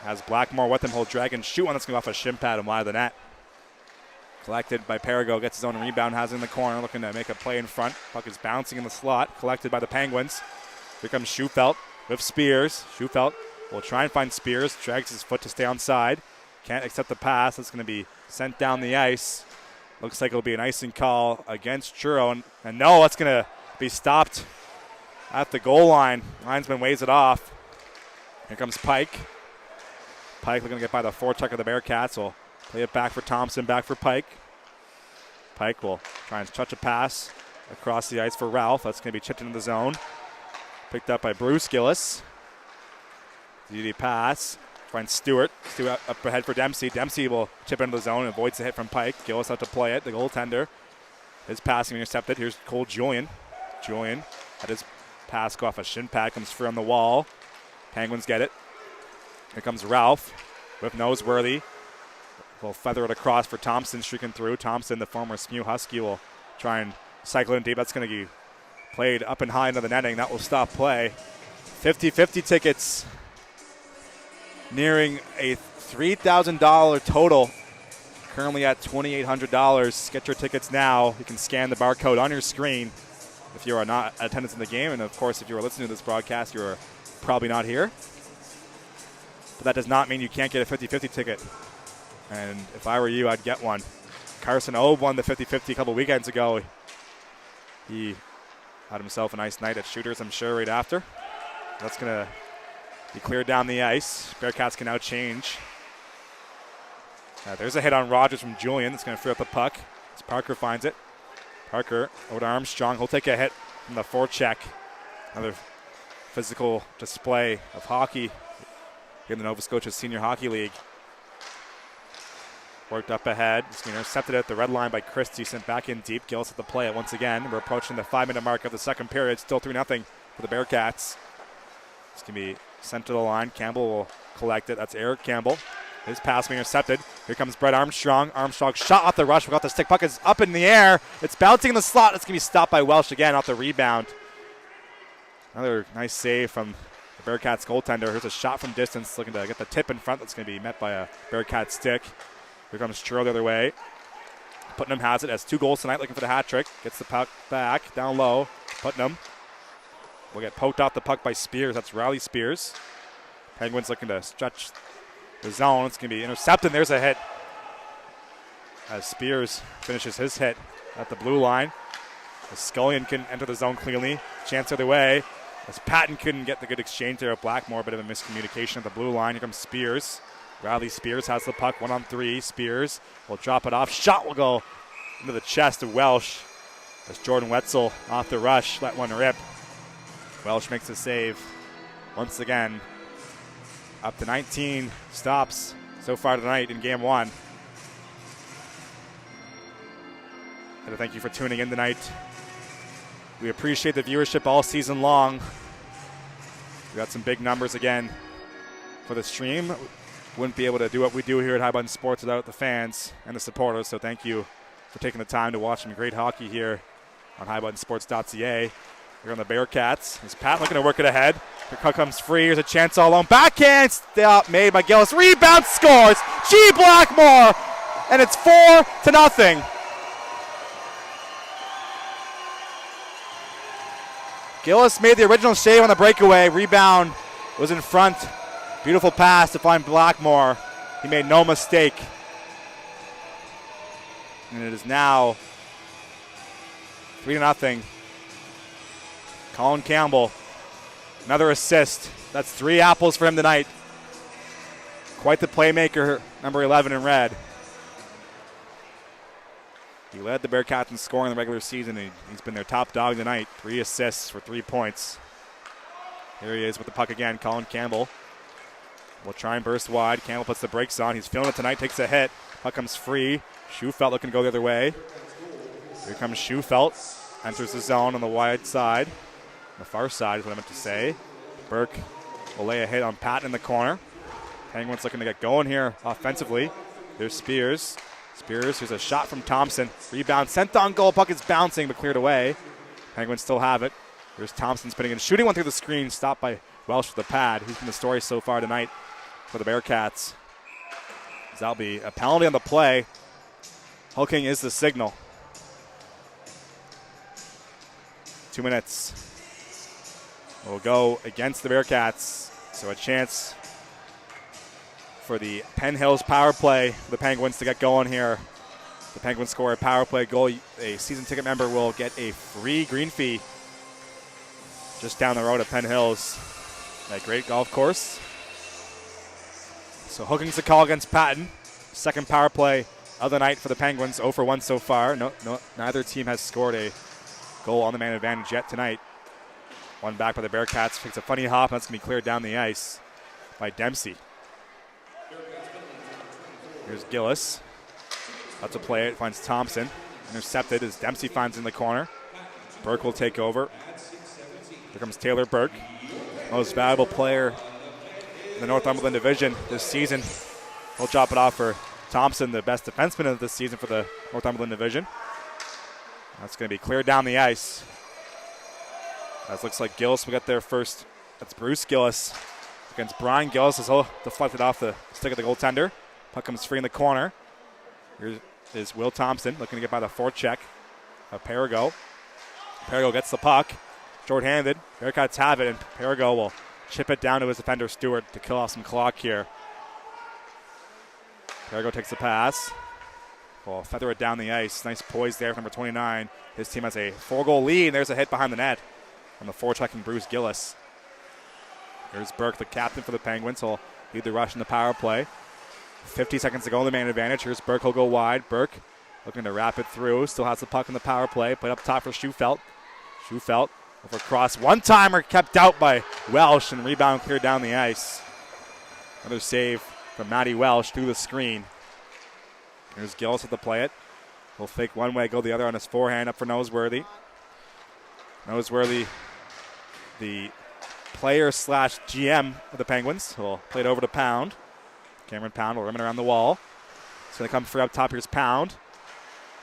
has Blackmore with him. He'll drag and shoot one that's going off a shin pad and wide of the net. Collected by Perigo, gets his own rebound, has it in the corner, looking to make a play in front. Puck is bouncing in the slot, collected by the Penguins. Here comes Schufelt with Spears. Schufelt will try and find Spears, drags his foot to stay onside. Can't accept the pass, it's going to be sent down the ice. Looks like it'll be an icing call against Truro, and no, it's going to be stopped at the goal line. Linesman waves it off. Here comes Pike. Pike looking to get by the forecheck of the Bearcats. Will play it back for Thompson, back for Pike. Pike will try and touch a pass across the ice for Ralph. That's going to be chipped into the zone. Picked up by Bruce Gillis. DD pass. Finds Stewart. Stewart up ahead for Dempsey. Dempsey will chip into the zone and avoids the hit from Pike. Gillis out to play it. The goaltender. His passing intercepted. Here's Cole Julian. Julian had his pass go off a shin pad. Comes free on the wall. Penguins get it. Here comes Ralph with Noseworthy. Will feather it across for Thompson, streaking through. Thompson, the former Smew Husky, will try and cycle in deep. That's going to be played up and high into the netting. That will stop play. 50-50 tickets nearing a $3,000 total. Currently at $2,800. Get your tickets now. You can scan the barcode on your screen if you are not in attendance in the game. And, of course, if you are listening to this broadcast, you are probably not here. but that does not mean you can't get a 50-50 ticket. And if I were you, I'd get one. Carson Obe won the 50-50 a couple weekends ago. He had himself a nice night at Shooters, I'm sure, right after. That's going to be cleared down the ice. Bearcats can now change. There's a hit on Rogers from Julian. That's going to free up the puck as Parker finds it. Parker over to Armstrong. He'll take a hit from the forecheck. Another physical display of hockey here in the Nova Scotia Senior Hockey League. Worked up ahead. It's going to be intercepted at the red line by Christie. Sent back in deep. Gillis at the play it once again. We're approaching the 5-minute mark of the second period. Still 3-0 for the Bearcats. It's going to be sent to the line. Campbell will collect it. That's Eric Campbell. His pass being intercepted. Here comes Brett Armstrong. Armstrong shot off the rush. We got the stick. Puck is up in the air. It's bouncing in the slot. It's going to be stopped by Welsh again off the rebound. Another nice save from the Bearcats goaltender. Here's a shot from distance, looking to get the tip in front. That's going to be met by a Bearcat stick. Here comes Truro the other way. Putnam has it. Has 2 goals tonight, looking for the hat trick. Gets the puck back, down low. Putnam will get poked off the puck by Spears. That's Riley Spears. Penguins looking to stretch the zone. It's going to be intercepted. There's a hit as Spears finishes his hit at the blue line. As Scullion can enter the zone cleanly. Chance the other way. As Patton couldn't get the good exchange there with Blackmore. Bit of a miscommunication at the blue line. Here comes Spears. Riley Spears has the puck, 1-on-3. Spears will drop it off. Shot will go into the chest of Welsh. As Jordan Wetzel off the rush, let one rip. Welsh makes a save. Once again, up to 19 stops so far tonight in Game 1. And thank you for tuning in tonight. We appreciate the viewership all season long. We got some big numbers again for the stream. Wouldn't be able to do what we do here at High Button Sports without the fans and the supporters, so thank you for taking the time to watch some great hockey here on highbuttonsports.ca. Here on the Bearcats. Is Pat looking to work it ahead? The puck comes free. Here's a chance all alone. Backhand stop made by Gillis. Rebound scores. G. Blackmore. And it's 4-0. Gillis made the original save on the breakaway. Rebound was in front. Beautiful pass to find Blackmore. He made no mistake. And it is now 3-0. Colin Campbell, another assist. That's 3 apples for him tonight. Quite the playmaker, number 11 in red. He led the Bearcats in scoring in the regular season, and he's been their top dog tonight. 3 assists for 3 points. Here he is with the puck again, Colin Campbell. Will try and burst wide. Campbell puts the brakes on. He's feeling it tonight, takes a hit. Puck comes free. Schufelt looking to go the other way. Here comes Schufelt. Enters the zone on the wide side. The far side is what I meant to say. Burke will lay a hit on Patton in the corner. Penguins looking to get going here offensively. There's Spears. Spears, here's a shot from Thompson. Rebound sent on goal. Puck is bouncing but cleared away. Penguins still have it. Here's Thompson spinning and shooting one through the screen. Stopped by Welsh with the pad. Who's been the story so far tonight for the Bearcats. That'll be a penalty on the play. Hooking is the signal. 2 minutes. Will go against the Bearcats. So a chance for the Penn Hills power play for the Penguins to get going here. The Penguins score a power play goal. A season ticket member will get a free green fee just down the road at Penn Hills. That great golf course. So Hooking's the call against Patton. Second power play of the night for the Penguins. 0 for 1 so far. Neither team has scored a goal on the man advantage yet tonight. One back by the Bearcats. Takes a funny hop. That's going to be cleared down the ice by Dempsey. Here's Gillis. That's a play. It finds Thompson. Intercepted as Dempsey finds in the corner. Burke will take over. Here comes Taylor Burke. Most valuable player in the Northumberland division this season. He'll drop it off for Thompson, the best defenseman of this season for the Northumberland division. That's going to be cleared down the ice. That looks like Gillis will get there first. That's Bruce Gillis against Brian Gillis as he'll deflect it off the stick of the goaltender. Puck comes free in the corner. Here is Will Thompson looking to get by the forecheck of Perigo. Perigo gets the puck. Short-handed. Bearcats have it, and Perigo will chip it down to his defender, Stewart, to kill off some clock here. Perrigo takes the pass. Will feather it down the ice. Nice poise there from number 29. His team has a 4-goal lead, and there's a hit behind the net from the forechecking Bruce Gillis. Here's Burke, the captain for the Penguins. He'll lead the rush in the power play. 50 seconds to go in the man advantage. Here's Burke. He'll go wide. Burke looking to wrap it through. Still has the puck in the power play. Played up top for Schufelt. Schufelt over cross. One-timer kept out by Welsh, and rebound cleared down the ice. Another save from Matty Welsh through the screen. Here's Gillis with the play it. He'll fake one way, go the other on his forehand up for Noseworthy. Noseworthy, the player / GM of the Penguins. He'll play it over to Pound. Cameron Pound will rim it around the wall. It's going to come free up top. Here's Pound.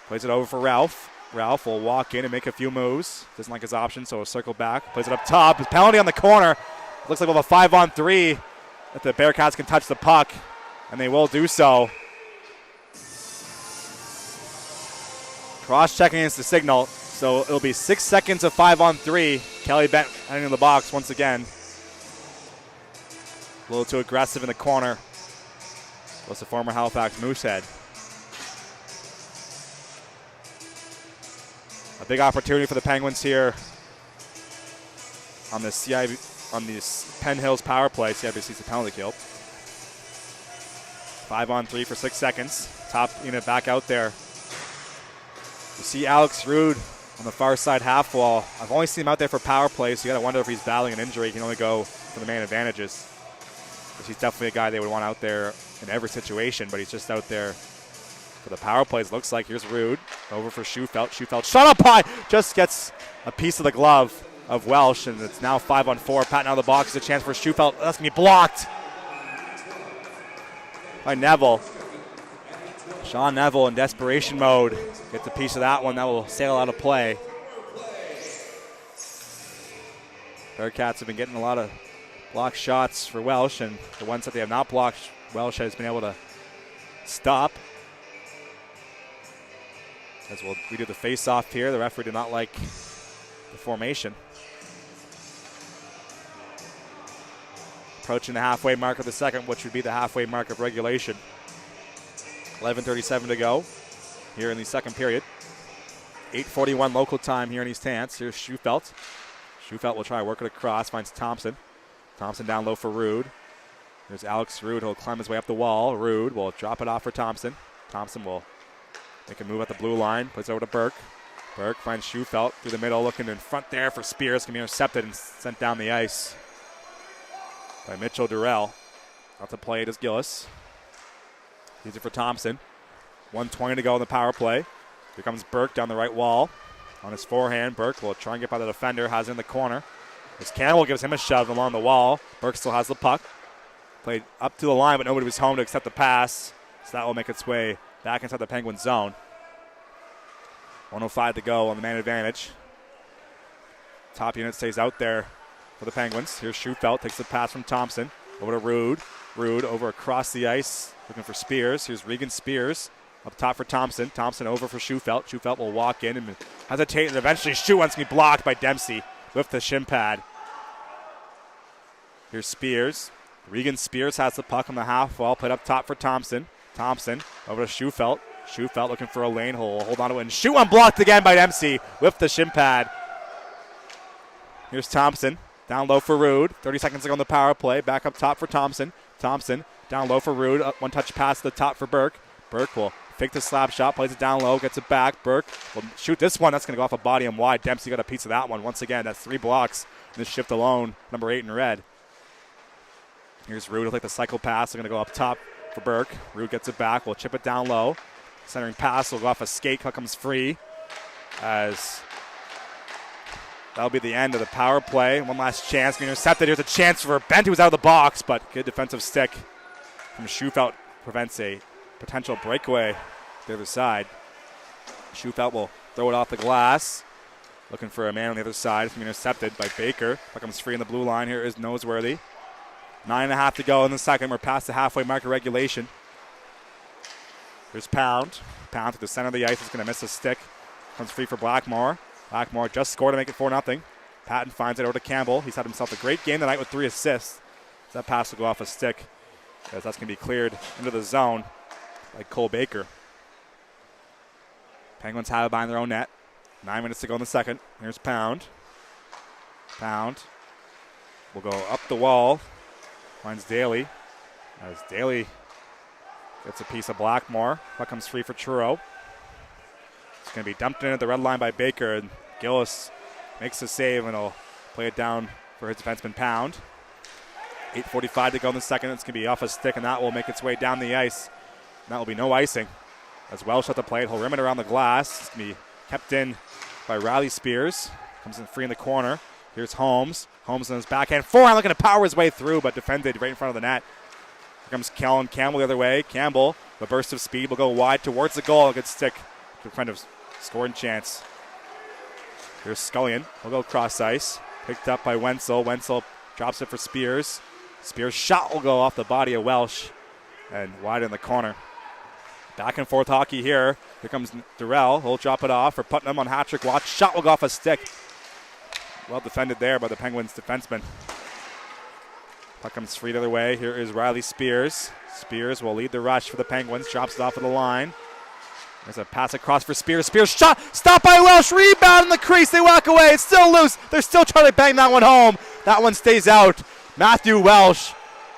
Plays it over for Ralph. Ralph will walk in and make a few moves. Doesn't like his option, so he'll circle back. Plays it up top. His penalty on the corner. Looks like we'll have a 5-on-3 if the Bearcats can touch the puck, and they will do so. Cross-checking is the signal, so it'll be 6 seconds of 5-on-3. Kelly Bent heading in the box once again. A little too aggressive in the corner. Was the former Halifax Moosehead. A big opportunity for the Penguins here on this Penn Hills power play. CIBC's the penalty kill. 5-on-3 for 6 seconds. Top unit back out there. You see Alex Rude on the far side half wall. I've only seen him out there for power plays, so you got to wonder if he's battling an injury. He can only go for the man advantages. He's definitely a guy they would want out there in every situation, but he's just out there for the power plays. Looks like here's Rude over for Schufelt. Schufelt shot up high, just gets a piece of the glove of Welsh, and it's now 5-on-4. Patting out of the box is a chance for Schufelt. That's going to be blocked by Neville. Sean Neville in desperation mode gets a piece of that one. That will sail out of play. Bearcats have been getting a lot of block shots for Welsh, and the ones that they have not blocked, Welsh has been able to stop. As we'll redo the face-off here. The referee did not like the formation. Approaching the halfway mark of the second, which would be the halfway mark of regulation. 11:37 to go here in the second period. 8:41 local time here in East Hants. Here's Schufelt. Schufelt will try to work it across, finds Thompson. Thompson down low for Rude. There's Alex Rude. He'll climb his way up the wall. Rude will drop it off for Thompson. Thompson will make a move at the blue line. Plays over to Burke. Burke finds Schufelt through the middle, looking in front there for Spears. Can be intercepted and sent down the ice by Mitchell Durrell. Out to play it is Gillis. He's it for Thompson. 1:20 to go in the power play. Here comes Burke down the right wall. On his forehand, Burke will try and get by the defender. Has it in the corner. As Campbell gives him a shove along the wall. Burke still has the puck. Played up to the line, but nobody was home to accept the pass. So that will make its way back inside the Penguin zone. 1:05 to go on the man advantage. Top unit stays out there for the Penguins. Here's Schufelt, takes the pass from Thompson. Over to Rude. Rude over across the ice, looking for Spears. Here's Regan Spears up top for Thompson. Thompson over for Schufelt. Schufelt will walk in and hesitate and eventually shoot. Once going to be blocked by Dempsey with the shin pad. Here's Spears. Regan Spears has the puck on the half wall, played up top for Thompson. Thompson over to Schufelt. Schufelt looking for a lane hole. Hold on to it and shoot. Unblocked again by Dempsey with the shin pad. Here's Thompson. Down low for Rude. 30 seconds to go on the power play. Back up top for Thompson. Thompson down low for Rude. One touch pass to the top for Burke. Burke will fake the slap shot. Plays it down low. Gets it back. Burke will shoot this one. That's going to go off a body and wide. Dempsey got a piece of that one. Once again, that's 3 blocks. And this shift alone, number 8 in red. Here's Rude. He'll take the cycle pass. They're going to go up top for Burke. Rude gets it back. We'll chip it down low. Centering pass will go off a skate. Puck comes free. As that'll be the end of the power play. One last chance. Being intercepted. Here's a chance for Bent, who was out of the box, but good defensive stick from Schufelt prevents a potential breakaway the other side. Schufelt will throw it off the glass. Looking for a man on the other side. It's being intercepted by Baker. Puck comes free in the blue line. Here is Noseworthy. 9.5 to go in the second. We're past the halfway mark of regulation. Here's Pound. Pound to the center of the ice. Is going to miss a stick. Comes free for Blackmore. Blackmore just scored to make it 4-0. Patton finds it over to Campbell. He's had himself a great game tonight with 3 assists. That pass will go off a stick as that's going to be cleared into the zone by Cole Baker. Penguins have it behind their own net. 9 minutes to go in the second. Here's Pound. Pound will go up the wall. Finds Daly. As Daly gets a piece of Blackmore. Puck comes free for Truro. It's going to be dumped in at the red line by Baker, and Gillis makes the save, and he'll play it down for his defenseman Pound. 8:45 to go in the second. It's going to be off a stick, and that will make its way down the ice. And that will be no icing. As Welsh at the plate, he'll rim it around the glass. It's going to be kept in by Riley Spears. Comes in free in the corner. Here's Holmes. Holmes on his backhand forehand looking to power his way through, but defended right in front of the net. Here comes Kellen Campbell the other way. Campbell, a burst of speed, will go wide towards the goal. A good stick to kind of scoring chance. Here's Scullion. He'll go cross ice. Picked up by Wenzel. Wenzel drops it for Spears. Spears' shot will go off the body of Welsh and wide in the corner. Back and forth hockey here. Here comes Durrell. He'll drop it off for Putnam on hat-trick watch. Shot will go off a stick. Well defended there by the Penguins defenseman. Puck comes free the other way. Here is Riley Spears. Spears will lead the rush for the Penguins. Drops it off of the line. There's a pass across for Spears. Spears shot. Stopped by Welsh. Rebound in the crease. They walk away. It's still loose. They're still trying to bang that one home. That one stays out. Matthew Welsh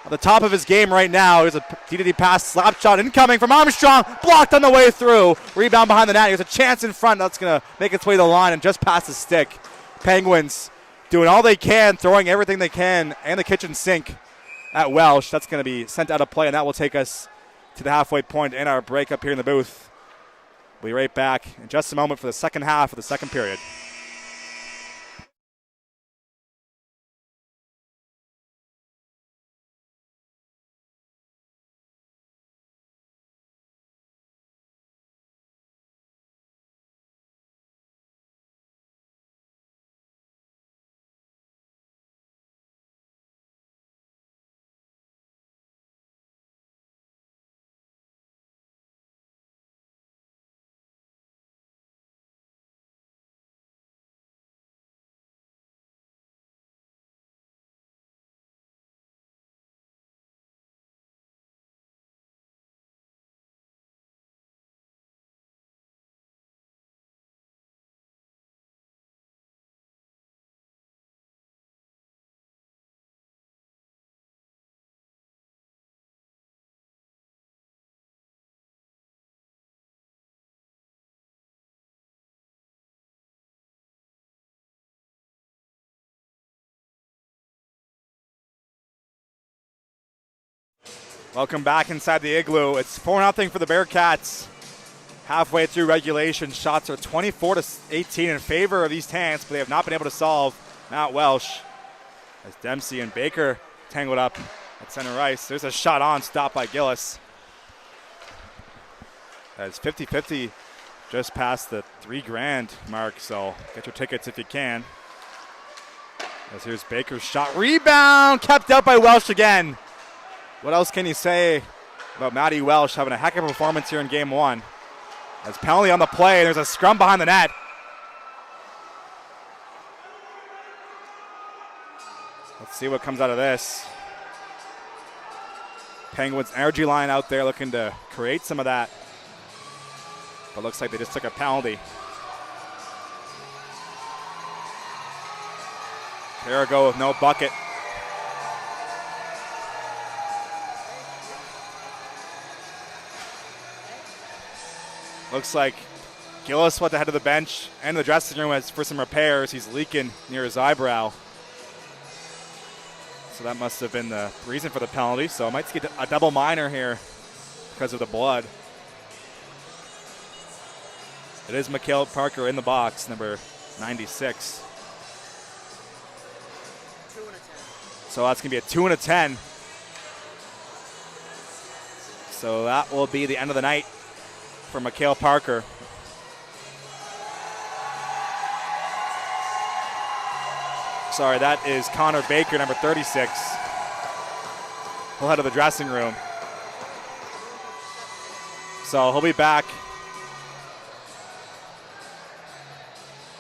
at the top of his game right now. Here's a DDD pass. Slap shot incoming from Armstrong. Blocked on the way through. Rebound behind the net. Here's a chance in front. That's going to make its way to the line and just past the stick. Penguins doing all they can, throwing everything they can and the kitchen sink at Welsh. That's going to be sent out of play, and that will take us to the halfway point in our break up here in the booth. We'll be right back in just a moment for the second half of the second period. Welcome back inside the Igloo. It's 4-0 for the Bearcats. Halfway through regulation, shots are 24-18 in favor of East Hants, but they have not been able to solve Matt Welsh. As Dempsey and Baker tangled up at center ice. There's a shot on, stopped by Gillis. As 50-50 just past the $3,000 mark, so get your tickets if you can. As here's Baker's shot, rebound, kept out by Welsh again. What else can you say about Matty Welsh having a heck of a performance here in game one? As penalty on the play, there's a scrum behind the net. Let's see what comes out of this. Penguins energy line out there looking to create some of that. But looks like they just took a penalty. Perigo with no bucket. Looks like Gillis went to head of the bench and the dressing room for some repairs. He's leaking near his eyebrow. So that must have been the reason for the penalty. So I might get a double minor here because of the blood. It is Mikhail Parker in the box, number 96. So that's going to be a 2 and a 10. So that will be the end of the night for Mikhail Parker. Sorry, that is Connor Baker, number 36. He'll head to the dressing room. So he'll be back.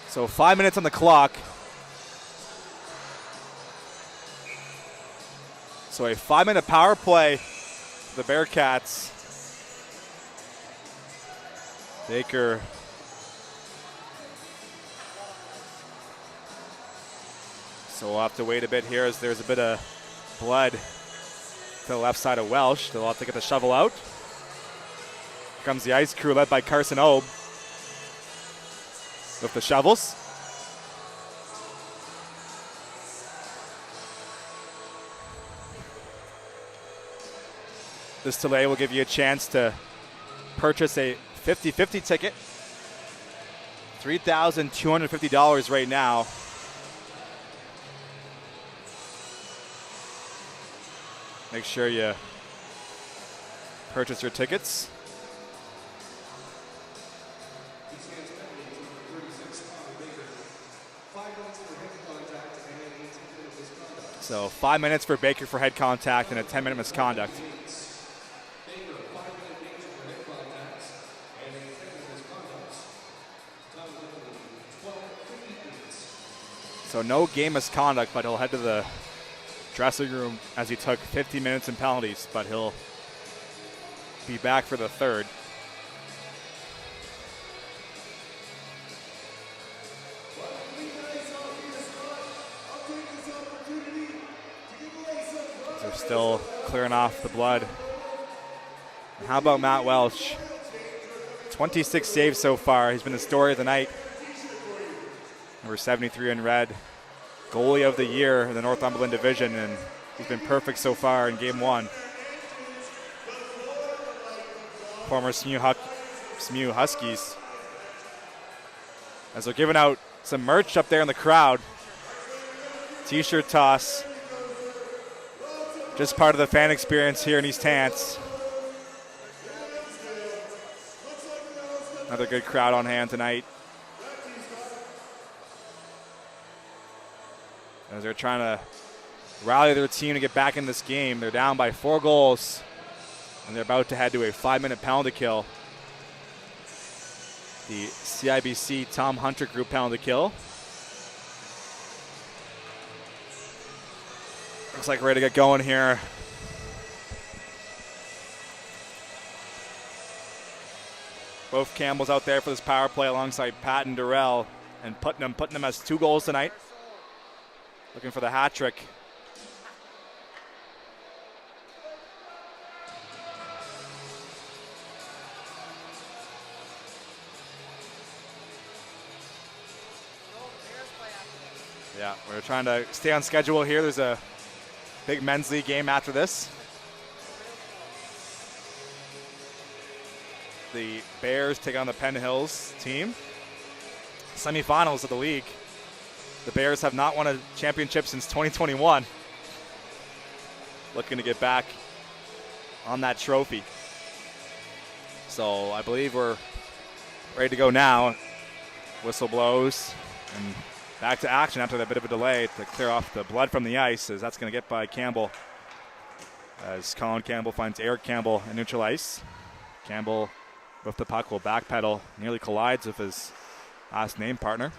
So 5 minutes on the clock. So a 5-minute power play for the Bearcats. Baker so we'll have to wait a bit here as there's a bit of blood to the left side of Welsh. They'll have to get the shovel out. Here comes the ice crew led by Carson Obe with the shovels. This delay will give you a chance to purchase a 50-50 ticket. $3,250 right now. Make sure you purchase your tickets. So 5 minutes for Baker for head contact and a 10-minute misconduct. So no game misconduct, but he'll head to the dressing room as he took 50 minutes in penalties, but he'll be back for the third. They're still clearing off the blood. And how about Matt Welsh? 26 saves so far. He's been the story of the night. Number 73 in red. Goalie of the year in the Northumberland division, and he's been perfect so far in game one. Former SMU Huskies. As they're giving out some merch up there in the crowd. T-shirt toss. Just part of the fan experience here in East Hants. Another good crowd on hand tonight. As they're trying to rally their team to get back in this game. They're down by 4 goals, and they're about to head to a 5-minute penalty kill. The CIBC Tom Hunter group penalty kill. Looks like we're ready to get going here. Both Campbells out there for this power play alongside Patton, Durrell, and Putnam. Putnam has 2 goals tonight. Looking for the hat trick. Yeah, we're trying to stay on schedule here. There's a big men's league game after this. The Bears take on the Penn Hills team. Semifinals of the league. The Bears have not won a championship since 2021. Looking to get back on that trophy. So I believe we're ready to go now. Whistle blows and back to action after that bit of a delay to clear off the blood from the ice, as that's going to get by Campbell. As Colin Campbell finds Eric Campbell in neutral ice. Campbell with the puck will backpedal, nearly collides with his last name partner.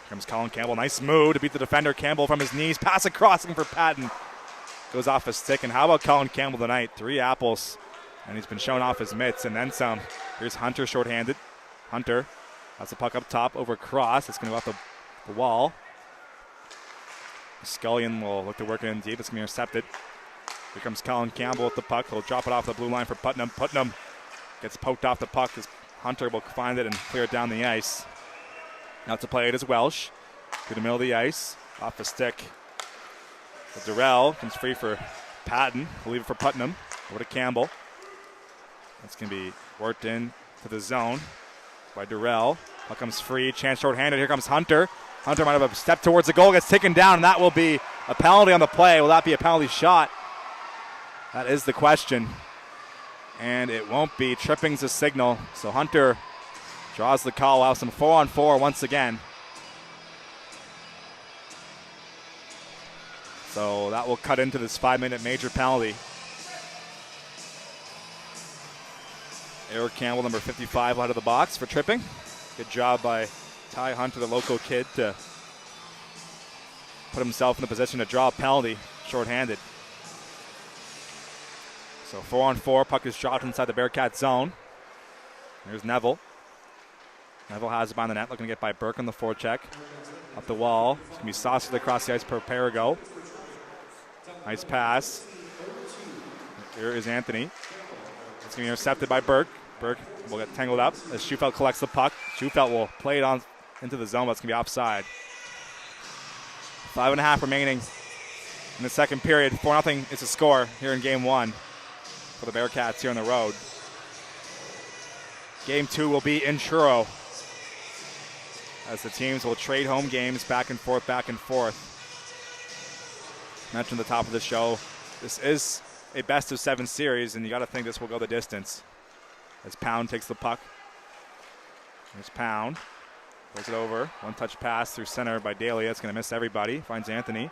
Here comes Colin Campbell. Nice move to beat the defender. Campbell from his knees. Pass across looking for Patton. Goes off his stick. And how about Colin Campbell tonight? 3 apples. And he's been showing off his mitts and then some. Here's Hunter shorthanded. Hunter. That's the puck up top over cross. It's going to go off the wall. Scullion will look to work it in deep. It's going to be intercepted. Here comes Colin Campbell with the puck. He'll drop it off the blue line for Putnam. Putnam gets poked off the puck as Hunter will find it and clear it down the ice. Now to play it is Welsh. To the middle of the ice. Off the stick. Durrell comes free for Patton. We'll leave it for Putnam. Over to Campbell. That's going to be worked in to the zone by Durrell. Puck comes free. Chance short-handed. Here comes Hunter. Hunter might have a step towards the goal. Gets taken down, and that will be a penalty on the play. Will that be a penalty shot? That is the question. And it won't be. Tripping's the signal. So Hunter draws the call out. Some 4-on-4 once again. So that will cut into this 5-minute major penalty. Eric Campbell, number 55, out of the box for tripping. Good job by Ty Hunter, the local kid, to put himself in a position to draw a penalty. shorthanded. So 4-on-4, puck is dropped inside the Bearcats zone. There's Neville. Neville has it behind the net, looking to get by Burke on the forecheck. Up the wall. It's going to be sauced across the ice per Perigo. Nice pass. Here is Anthony. It's going to be intercepted by Burke. Burke will get tangled up as Schufelt collects the puck. Schufelt will play it on into the zone, but it's going to be offside. 5.5 remaining in the second period. 4-0 is the score here in Game 1 for the Bearcats here on the road. Game 2 will be in Truro as the teams will trade home games back and forth, back and forth. Mentioned at the top of the show, this is a best-of-7 series, and you got to think this will go the distance. As Pound takes the puck. There's Pound. Throws it over. One-touch pass through center by Daly. It's going to miss everybody. Finds Anthony.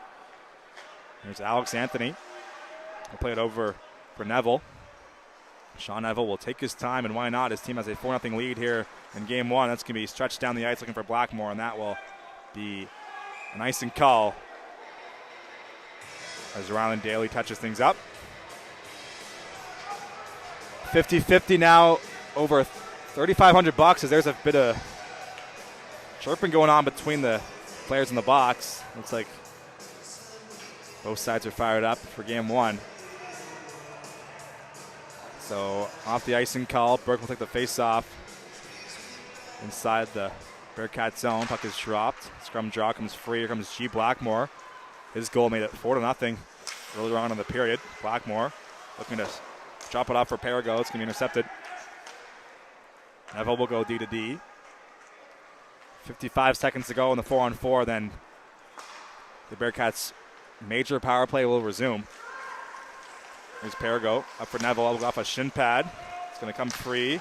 There's Alex Anthony. He'll play it over for Neville. Sean Neville will take his time, and why not? His team has a 4-0 lead here in Game 1. That's going to be stretched down the ice looking for Blackmore, and that will be an icing call as Ryland Daly touches things up. 50-50 now, over $3,500 as there's a bit of chirping going on between the players in the box. Looks like both sides are fired up for Game 1. So off the icing call, Burke will take the face-off inside the Bearcat zone. Puck is dropped. Scrum draw comes free. Here comes G. Blackmore. His goal made it 4-0 earlier on in the period. Blackmore looking to drop it off for Perigo. It's going to be intercepted. Neville will go D to D. 55 seconds to go in the 4-on-4. Then the Bearcats' major power play will resume. Here's Perigo up for Neville. Will go off a shin pad. It's going to come free.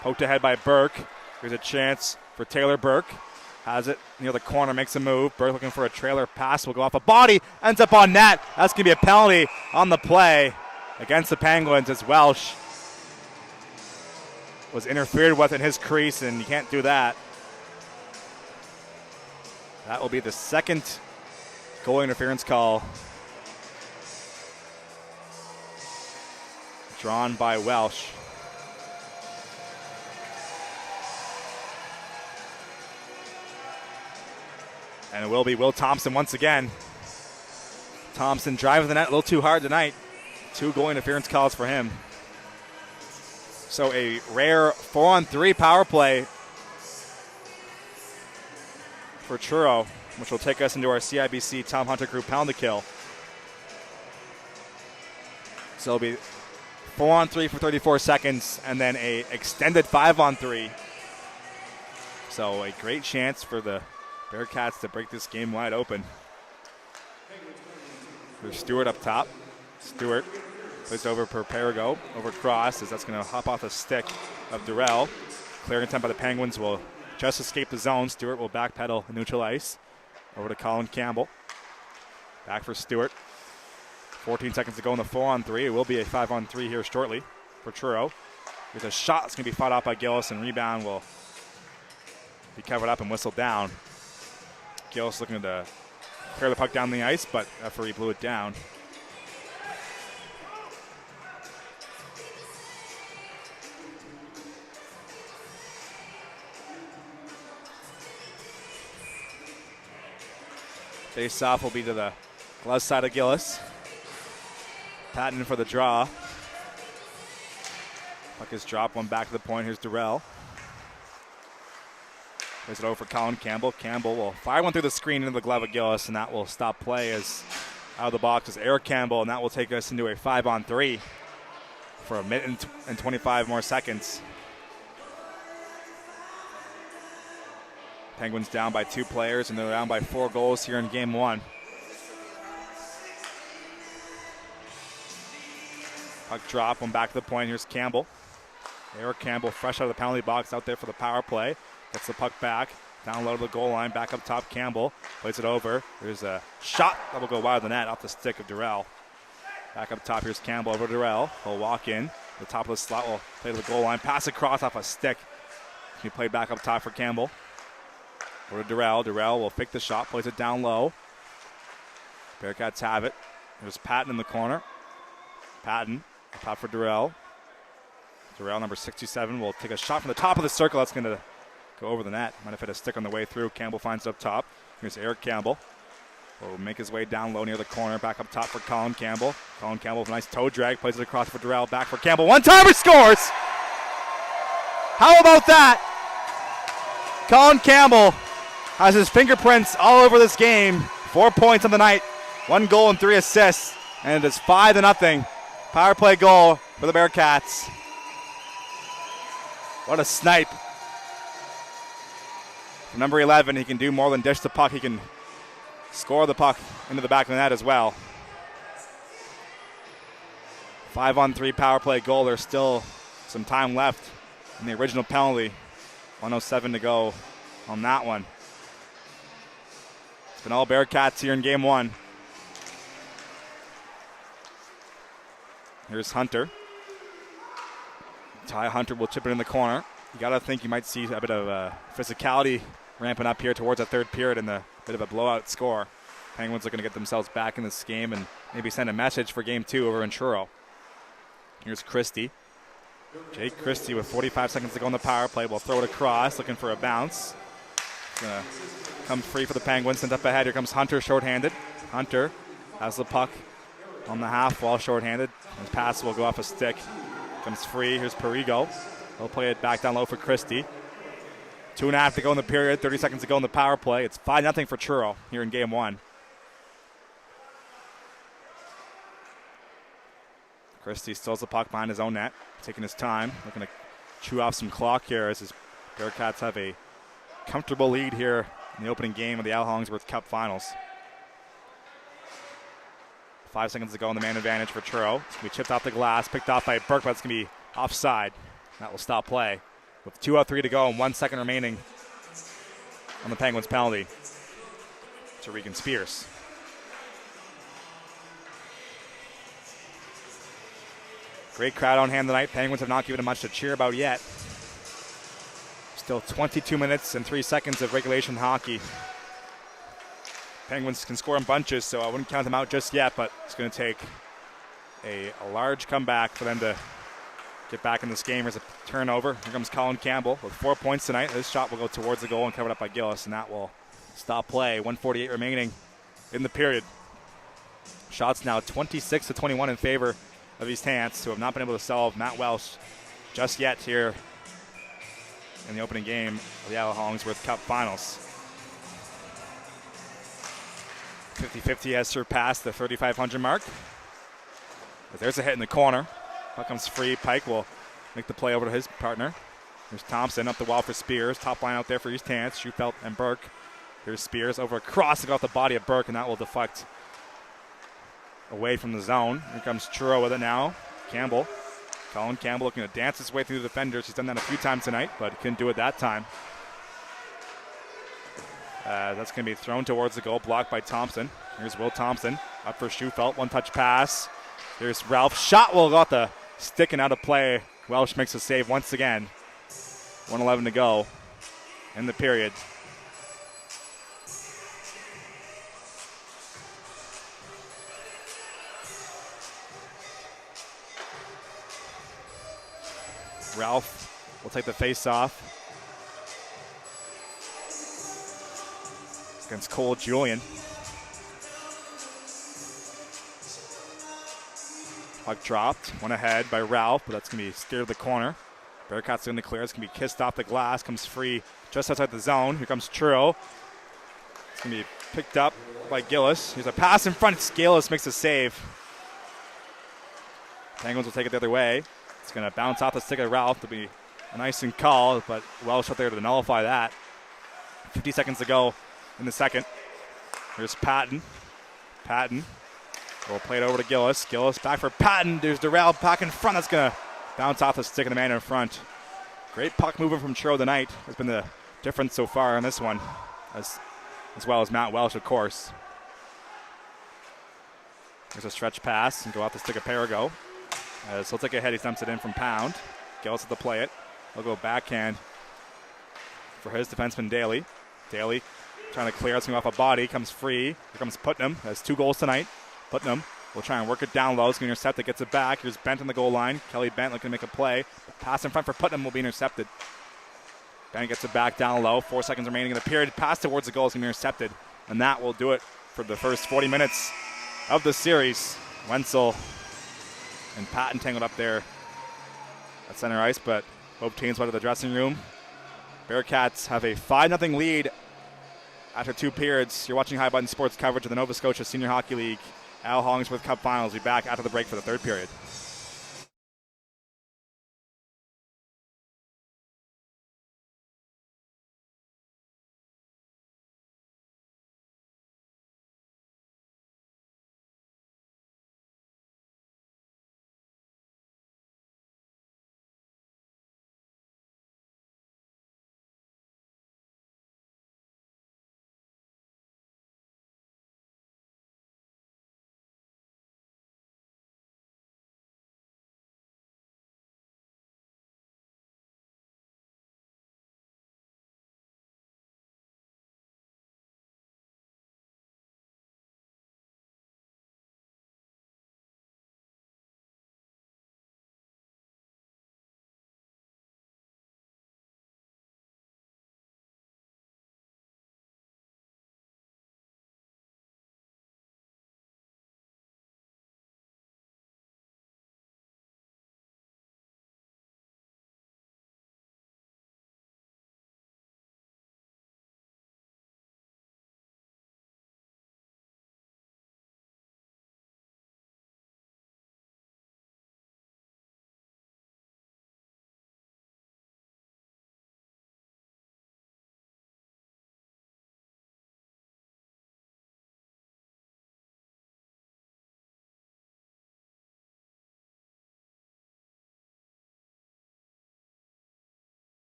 Poked ahead by Burke. Here's a chance for Taylor Burke. Has it near the corner, makes a move. Burke looking for a trailer pass. Will go off a body. Ends up on net. That's going to be a penalty on the play against the Penguins as Welsh was interfered with in his crease, and you can't do that. That will be the second goal interference call drawn by Welsh. And it will be Will Thompson once again. Thompson driving the net a little too hard tonight. 2 goal interference calls for him. So a rare 4-on-3 power play for Truro, which will take us into our CIBC Tom Hunter Group penalty kill. So it'll be 4-on-3 for 34 seconds, and then a extended 5-on-3. So a great chance for the Bearcats to break this game wide open. There's Stewart up top. Stewart plays over per Perigo, over cross, as that's going to hop off the stick of Durrell. Clearing attempt by the Penguins will just escape the zone. Stewart will backpedal neutral ice. Over to Colin Campbell. Back for Stewart. 14 seconds to go in the 4-on-3. It will be a 5-on-3 here shortly for Truro. There's a shot that's going to be fought out by Gillis, and rebound will be covered up and whistled down. Gillis looking to clear the puck down the ice, but referee blew it down. Face-off will be to the glove side of Gillis. Patton for the draw. Puck is dropped, one back to the point. Here's Durrell. Plays it over for Colin Campbell. Campbell will fire one through the screen into the glove of Gillis, and that will stop play as out of the box is Eric Campbell, and that will take us into a 5-on-3 for a minute and 25 more seconds. Penguins down by 2 players, and they're down by 4 goals here in Game 1. Puck drop, one back to the point. Here's Campbell. Eric Campbell fresh out of the penalty box out there for the power play. Gets the puck back, down low to the goal line, back up top. Campbell plays it over. There's a shot that will go wide of the net off the stick of Durrell. Back up top, here's Campbell over to Durrell. He'll walk in. The top of the slot will play to the goal line. Pass across off a stick. He played back up top for Campbell. Over to Durrell. Durrell will fake the shot, plays it down low. Bearcats have it. There's Patton in the corner. Patton, top for Durrell. Durrell, number 67, will take a shot from the top of the circle. That's going to go over the net. Might have hit a stick on the way through. Campbell finds it up top. Here's Eric Campbell. Will make his way down low near the corner. Back up top for Colin Campbell. Colin Campbell with a nice toe drag. Plays it across for Durrell. Back for Campbell. One-timer scores! How about that? Colin Campbell has his fingerprints all over this game. 4 points on the night. 1 goal and 3 assists. And it is 5-0. Power play goal for the Bearcats. What a snipe. For number 11, he can do more than dish the puck. He can score the puck into the back of the net as well. 5-on-3 power play goal. There's still some time left in the original penalty. 1:07 to go on that one. It's been all Bearcats here in game 1. Here's Hunter. Ty Hunter will chip it in the corner. You got to think you might see a bit of physicality ramping up here towards the third period and a bit of a blowout score. Penguins are going to get themselves back in this game and maybe send a message for game 2 over in Truro. Here's Christie. Jake Christie with 45 seconds to go on the power play will throw it across, looking for a bounce. It's going to come free for the Penguins. Sent up ahead. Here comes Hunter shorthanded. Hunter has the puck on the half wall shorthanded. His pass will go off a stick. Comes free. Here's Perigo. He'll play it back down low for Christie. 2.5 to go in the period. 30 seconds to go in the power play. It's 5-0 for Truro here in game 1. Christie steals the puck behind his own net. Taking his time. Looking to chew off some clock here as his Bearcats have a comfortable lead here in the opening game of the Al Hollingsworth Cup Finals. 5 seconds to go in the man advantage for Truro. It's going to be chipped off the glass, picked off by Burke, but it's going to be offside. That will stop play. With 2:03 to go and 1 second remaining on the Penguins penalty to Regan Spears. Great crowd on hand tonight. Penguins have not given him much to cheer about yet. Still 22 minutes and 3 seconds of regulation hockey. Penguins can score in bunches, so I wouldn't count them out just yet, but it's going to take a large comeback for them to get back in this game. There's a turnover. Here comes Colin Campbell with 4 points tonight. This shot will go towards the goal and covered up by Gillis, and that will stop play. 1:48 remaining in the period. Shots now 26-21 in favor of East Hants, who have not been able to solve Matt Welsh just yet here in the opening game of the Al Hollingsworth Cup Finals. 50-50 has surpassed the 3,500 mark. But there's a hit in the corner. Puck comes free. Pike will make the play over to his partner. There's Thompson up the wall for Spears. Top line out there for East Hants. Schufelt and Burke. Here's Spears over across to go off the body of Burke, and that will deflect away from the zone. Here comes Truro with it now. Campbell. Colin Campbell looking to dance his way through the defenders. He's done that a few times tonight, but he couldn't do it that time. That's going to be thrown towards the goal, blocked by Thompson. Here's Will Thompson up for Schufelt. One-touch pass. Here's Ralph. Shot will go off the stick and out of play. Welsh makes a save once again. 1:11 to go in the period. Ralph will take the face-off against Cole Julian. Puck dropped, one ahead by Ralph, but that's going to be steered to the corner. Bearcats in the clear. It's going to be kissed off the glass, comes free just outside the zone. Here comes Truro. It's going to be picked up by Gillis. Here's a pass in front. Gillis makes a save. Penguins will take it the other way. It's going to bounce off the stick of Ralph. It'll be a nice and call, but Welsh out there to nullify that. 50 seconds to go in the second. Here's Patton. Patton will play it over to Gillis. Gillis back for Patton. There's Durrell back in front. That's going to bounce off the stick of the man in front. Great puck movement from Truro tonight. Has been the difference so far in this one, as well as Matt Welsh, of course. There's a stretch pass and go off the stick of Perigo. As he'll take a head, he dumps it in from Pound. Gillis will play it. He'll go backhand for his defenseman Daly. Daly trying to clear. It's going off a body. Comes free. Here comes Putnam. Has 2 goals tonight. Putnam will try and work it down low. It's going to intercept it, gets it back. Here's Bent on the goal line. Kelly Bent looking to make a play. Pass in front for Putnam will be intercepted. Bent gets it back down low. 4 seconds remaining in the period. Pass towards the goal is going to be intercepted. And that will do it for the first 40 minutes of the series. Wenzel and Patton tangled up there at center ice, but both teams went to the dressing room. Bearcats have a 5-0 lead after 2 periods. You're watching High Button Sports coverage of the Nova Scotia Senior Hockey League Al Hollingsworth Cup Finals. We'll be back after the break for the 3rd period.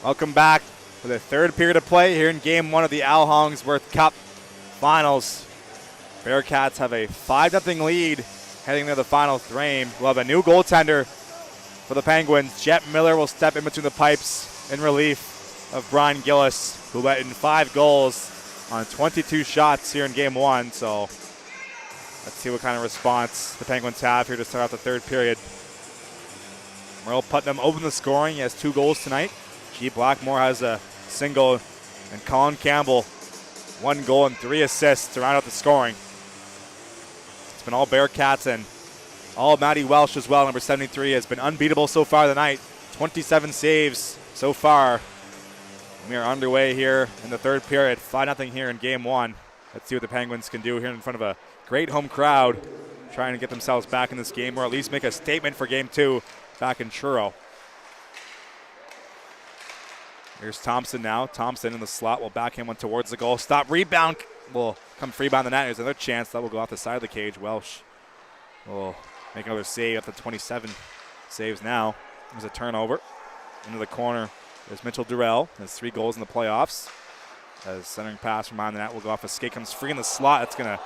Welcome back for the third period of play here in Game 1 of the Al Hollingsworth Cup Finals. Bearcats have a 5-0 lead heading to the final frame. We'll have a new goaltender for the Penguins. Jet Miller will step in between the pipes in relief of Brian Gillis, who let in 5 goals on 22 shots here in Game 1. So let's see what kind of response the Penguins have here to start off the third period. Merle Putnam opened the scoring. He has 2 goals tonight. G. Blackmore has a single, and Colin Campbell 1 goal and 3 assists to round out the scoring. It's been all Bearcats and all Matty Welsh as well. Number 73 has been unbeatable so far tonight. 27 saves so far. We are underway here in the third period. 5-0 here in Game 1. Let's see what the Penguins can do here in front of a great home crowd, trying to get themselves back in this game, or at least make a statement for Game 2 back in Truro. Here's Thompson now. Thompson in the slot will backhand one towards the goal. Stop, rebound will come free behind the net. There's another chance that will go off the side of the cage. Welsh will make another save up to 27 saves now. There's a turnover into the corner. There's Mitchell Durrell. Has 3 goals in the playoffs. As centering pass from behind the net will go off a skate. Comes free in the slot. It's going to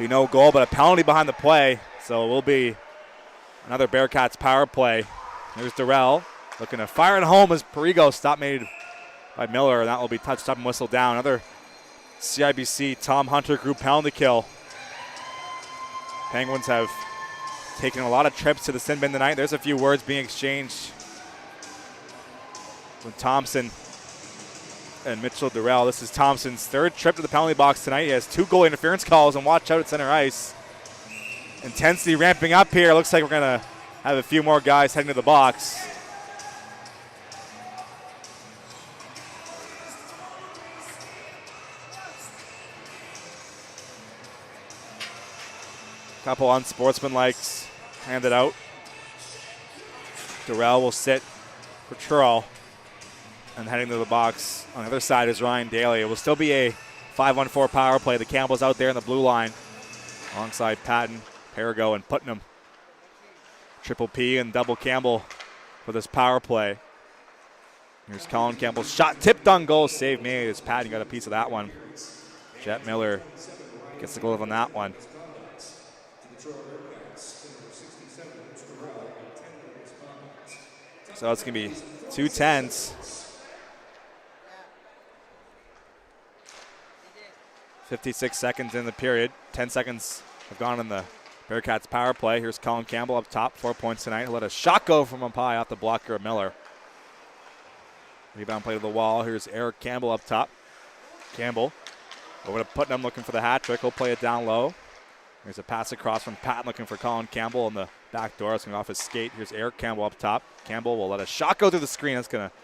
be no goal, but a penalty behind the play. So it will be another Bearcats power play. There's Durrell looking to fire it home as Perigo stop made by Miller, and that will be touched up and whistled down. Another CIBC Tom Hunter group penalty kill. Penguins have taken a lot of trips to the sin bin tonight. There's a few words being exchanged with Thompson and Mitchell Durrell. This is Thompson's 3rd trip to the penalty box tonight. He has 2 goal interference calls, and watch out at center ice. Intensity ramping up here. Looks like we're going to have a few more guys heading to the box. Couple unsportsmanlikes handed out. Durrell will sit for Truro. And heading to the box on the other side is Ryan Daly. It will still be a 5-1-4 power play. The Campbell's out there in the blue line alongside Patton, Perigo, and Putnam. Triple P and double Campbell for this power play. Here's Colin Campbell's shot, tipped on goal, save made as Patton got a piece of that one. Jet Miller gets the glove on that one. So it's going to be 2 10s. 56 seconds in the period. 10 seconds have gone in the Bearcats power play. Here's Colin Campbell up top, 4 points tonight. He'll let a shot go from up high off the blocker of Miller. Rebound play to the wall. Here's Eric Campbell up top. Campbell over to Putnam looking for the hat trick. He'll play it down low. Here's a pass across from Patton looking for Colin Campbell in the back door. It's going off his skate. Here's Eric Campbell up top. Campbell will let a shot go through the screen. That's going to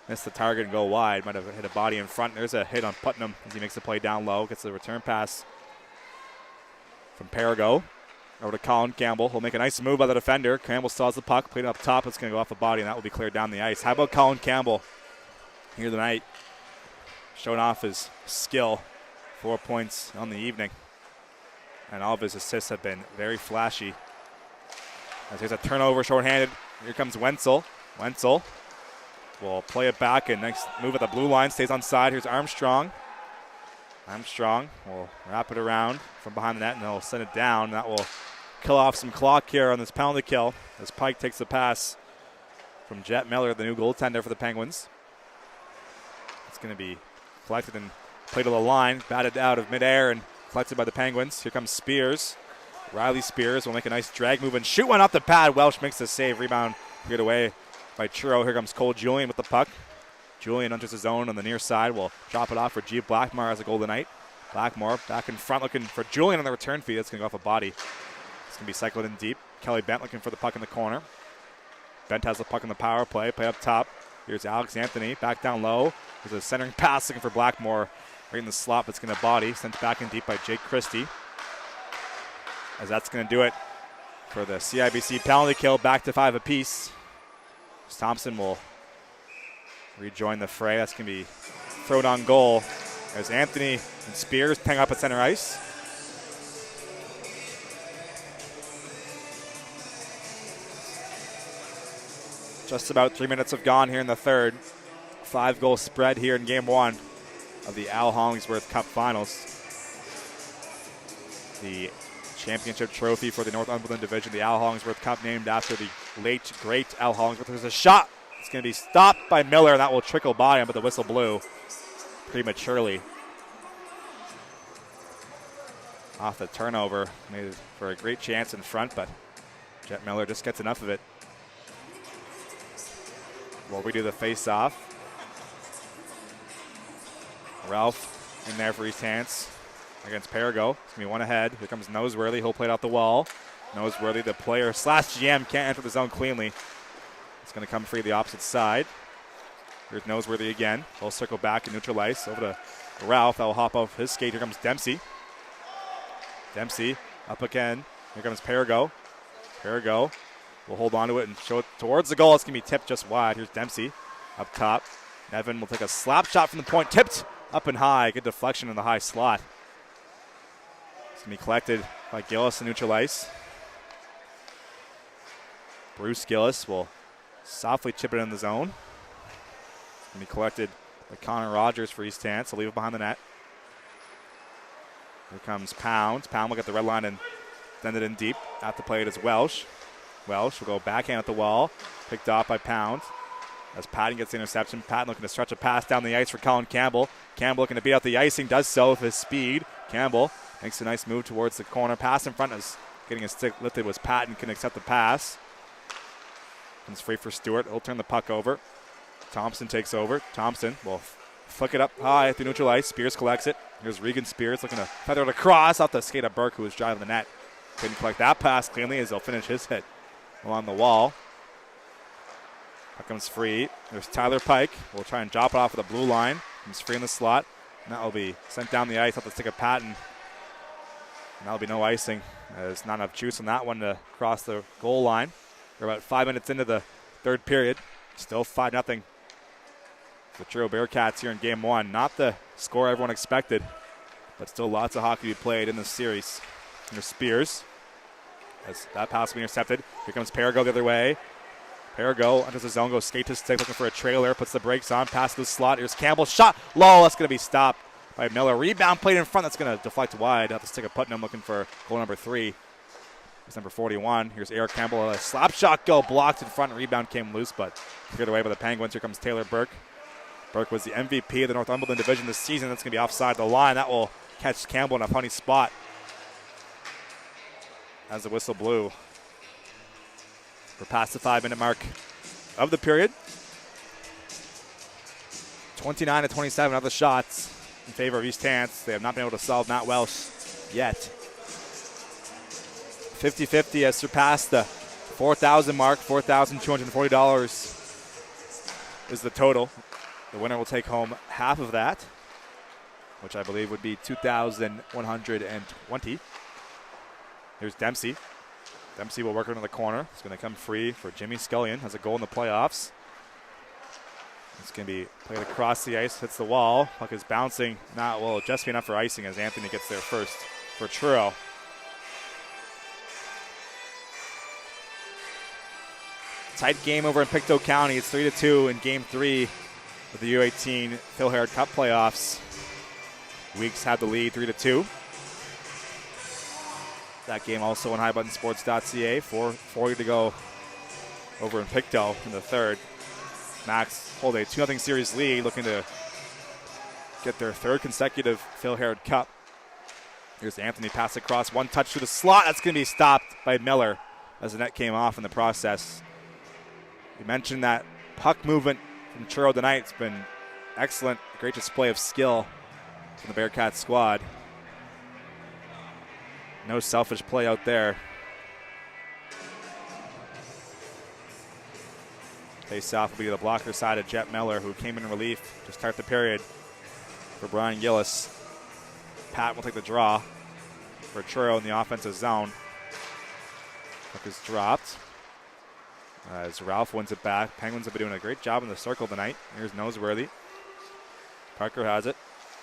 miss the target and go wide. Might have hit a body in front. There's a hit on Putnam as he makes the play down low. Gets the return pass from Perigo over to Colin Campbell. He'll make a nice move by the defender. Campbell still has the puck. Played up top. It's going to go off the body, and that will be cleared down the ice. How about Colin Campbell here tonight? Showing off his skill. 4 points on the evening. And all of his assists have been very flashy. As there's a turnover shorthanded. Here comes Wenzel. Wenzel will play it back, and next move at the blue line, stays on side. Here's Armstrong. Armstrong will wrap it around from behind the net, and they'll send it down. That will kill off some clock here on this penalty kill as Pike takes the pass from Jet Miller, the new goaltender for the Penguins. It's going to be collected and played to the line, batted out of midair and collected by the Penguins. Here comes Spears. Riley Spears will make a nice drag move and shoot one off the pad. Welsh makes the save. Rebound cleared away by Truro. Here comes Cole Julian with the puck. Julian enters his zone on the near side. Will drop it off for G. Blackmore as a goal tonight. Blackmore back in front looking for Julian on the return feed. That's going to go off a body. It's going to be cycled in deep. Kelly Bent looking for the puck in the corner. Bent has the puck in the power play. Play up top. Here's Alex Anthony back down low. There's a centering pass looking for Blackmore. Right in the slot, it's going to body. Sent back in deep by Jake Christie. As that's going to do it for the CIBC penalty kill. Back to 5 apiece. Thompson will rejoin the fray. That's going to be thrown on goal. There's Anthony and Spears playing up at center ice. Just about 3 minutes have gone here in the third. 5-goal spread here in game one of the Al Hollingsworth Cup Finals. The championship trophy for the Northumberland Division, the Al Hollingsworth Cup, named after the late, great Al Hollingsworth. There's a shot. It's going to be stopped by Miller, and that will trickle by him, but the whistle blew prematurely. Off the turnover, made it for a great chance in front, but Jet Miller just gets enough of it. Well, we do the face-off. Ralph in there for East Hants against Perigo. It's going to be one ahead. Here comes Noseworthy. He'll play it out the wall. Noseworthy, the player slash GM, can't enter the zone cleanly. It's going to come free the opposite side. Here's Noseworthy again. He'll circle back and neutralize. Over to Ralph. That will hop off his skate. Here comes Dempsey. Dempsey up again. Here comes Perigo. Perigo will hold on to it and show it towards the goal. It's going to be tipped just wide. Here's Dempsey up top. Evan will take a slap shot from the point. Tipped up and high. Good deflection in the high slot. It's going to be collected by Gillis and neutral ice. Bruce Gillis will softly chip it in the zone. It's going to be collected by Connor Rogers for East Hants. He'll leave it behind the net. Here comes Pound. Pound will get the red line and send it in deep. At the plate is Welsh. Welsh will go backhand at the wall. Picked off by Pound. As Patton gets the interception. Patton looking to stretch a pass down the ice for Colin Campbell. Campbell looking to beat out the icing. Does so with his speed. Campbell makes a nice move towards the corner. Pass in front is getting his stick lifted was Patton. Can accept the pass. Comes free for Stewart. He'll turn the puck over. Thompson takes over. Thompson will flick it up high through neutral ice. Spears collects it. Here's Regan Spears looking to feather it across off the skate of Burke, who was driving the net. Couldn't collect that pass cleanly as he'll finish his hit along the wall. Puck comes free. There's Tyler Pike. We'll try and drop it off of the blue line. Comes free in the slot. And that will be sent down the ice off the stick of Patton. And that'll be no icing. There's not enough juice on that one to cross the goal line. We're about 5 minutes into the third period. Still 5-0 for Truro Bearcats here in game one. Not the score everyone expected, but still lots of hockey to be played in this series. Here's Spears. As that pass will be intercepted. Here comes Perigo the other way. Perigo enters the zone, goes skate to stick, looking for a trailer, puts the brakes on, pass to the slot. Here's Campbell, shot low. That's going to be stopped by Miller. Rebound played in front. That's going to deflect wide. At the stick of Putnam, looking for goal number 3. It's number 41. Here's Eric Campbell. A slap shot go blocked in front. Rebound came loose, but cleared away by the Penguins. Here comes Taylor Burke. Burke was the MVP of the Northumberland Division this season. That's going to be offside the line. That will catch Campbell in a funny spot as the whistle blew. We're past the 5-minute mark of the period. 29-27 other shots in favor of East Hants. They have not been able to solve Matt Welsh yet. 50-50 has surpassed the $4,000 mark. $4,240 is the total. The winner will take home half of that, which I believe would be $2,120. Here's Dempsey. Dempsey will work it in the corner. It's going to come free for Jimmy Scullion. Has a goal in the playoffs. It's going to be played across the ice. Hits the wall. Puck is bouncing. Not will just be enough for icing as Anthony gets there first for Truro. Tight game over in Pictou County. It's 3-2 in Game 3 of the U18 Phil Herod Cup playoffs. Weeks had the lead 3-2. That game also on highbuttonsports.ca. 4:40 to go over in Pictou in the third. Max hold a 2-0 series lead, looking to get their third consecutive Phil Herod Cup. Here's Anthony, pass across, one touch to the slot. That's going to be stopped by Miller as the net came off in the process. You mentioned that puck movement from Truro tonight. It's been excellent, great display of skill from the Bearcats squad. No selfish play out there. Face-off will be the blocker side of Jet Miller, who came in relief to start the period for Brian Gillis. Pat will take the draw for Truro in the offensive zone. Puck is dropped as Ralph wins it back. Penguins have been doing a great job in the circle tonight. Here's Noseworthy. Parker has it.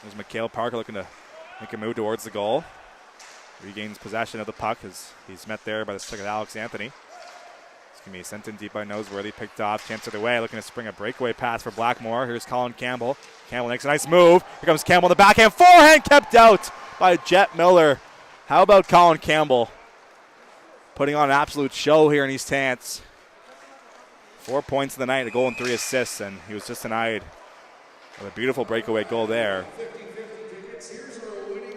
There's Mikhail Parker looking to make a move towards the goal. Regains possession of the puck as he's met there by the stick of Alex Anthony. It's going to be sent in deep by Noseworthy, picked off, chance it away, looking to spring a breakaway pass for Blackmore. Here's Colin Campbell. Campbell makes a nice move. Here comes Campbell in the backhand. Forehand kept out by Jet Miller. How about Colin Campbell putting on an absolute show here in East Hants? 4 points in the night, a goal and 3 assists, and he was just denied with a beautiful breakaway goal there.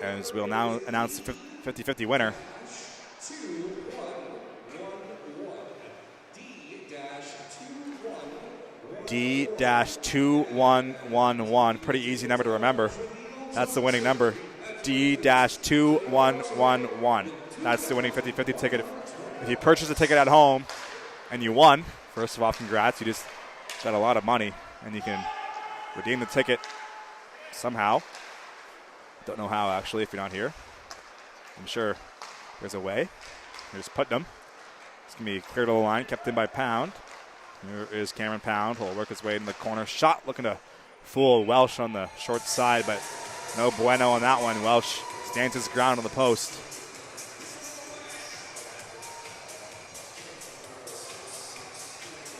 As we'll now announce the 50-50 winner. D-2111. Pretty easy number to remember. That's the winning number. D-2111. That's the winning 50-50 ticket. If you purchase a ticket at home and you won, first of all, congrats. You just got a lot of money, and you can redeem the ticket somehow. Don't know how, actually, if you're not here. I'm sure there's a way. Here's Putnam. It's going to be cleared to the line, kept in by Pound. Here is Cameron Pound. He'll work his way in the corner. Shot looking to fool Welsh on the short side, but no bueno on that one. Welsh stands his ground on the post.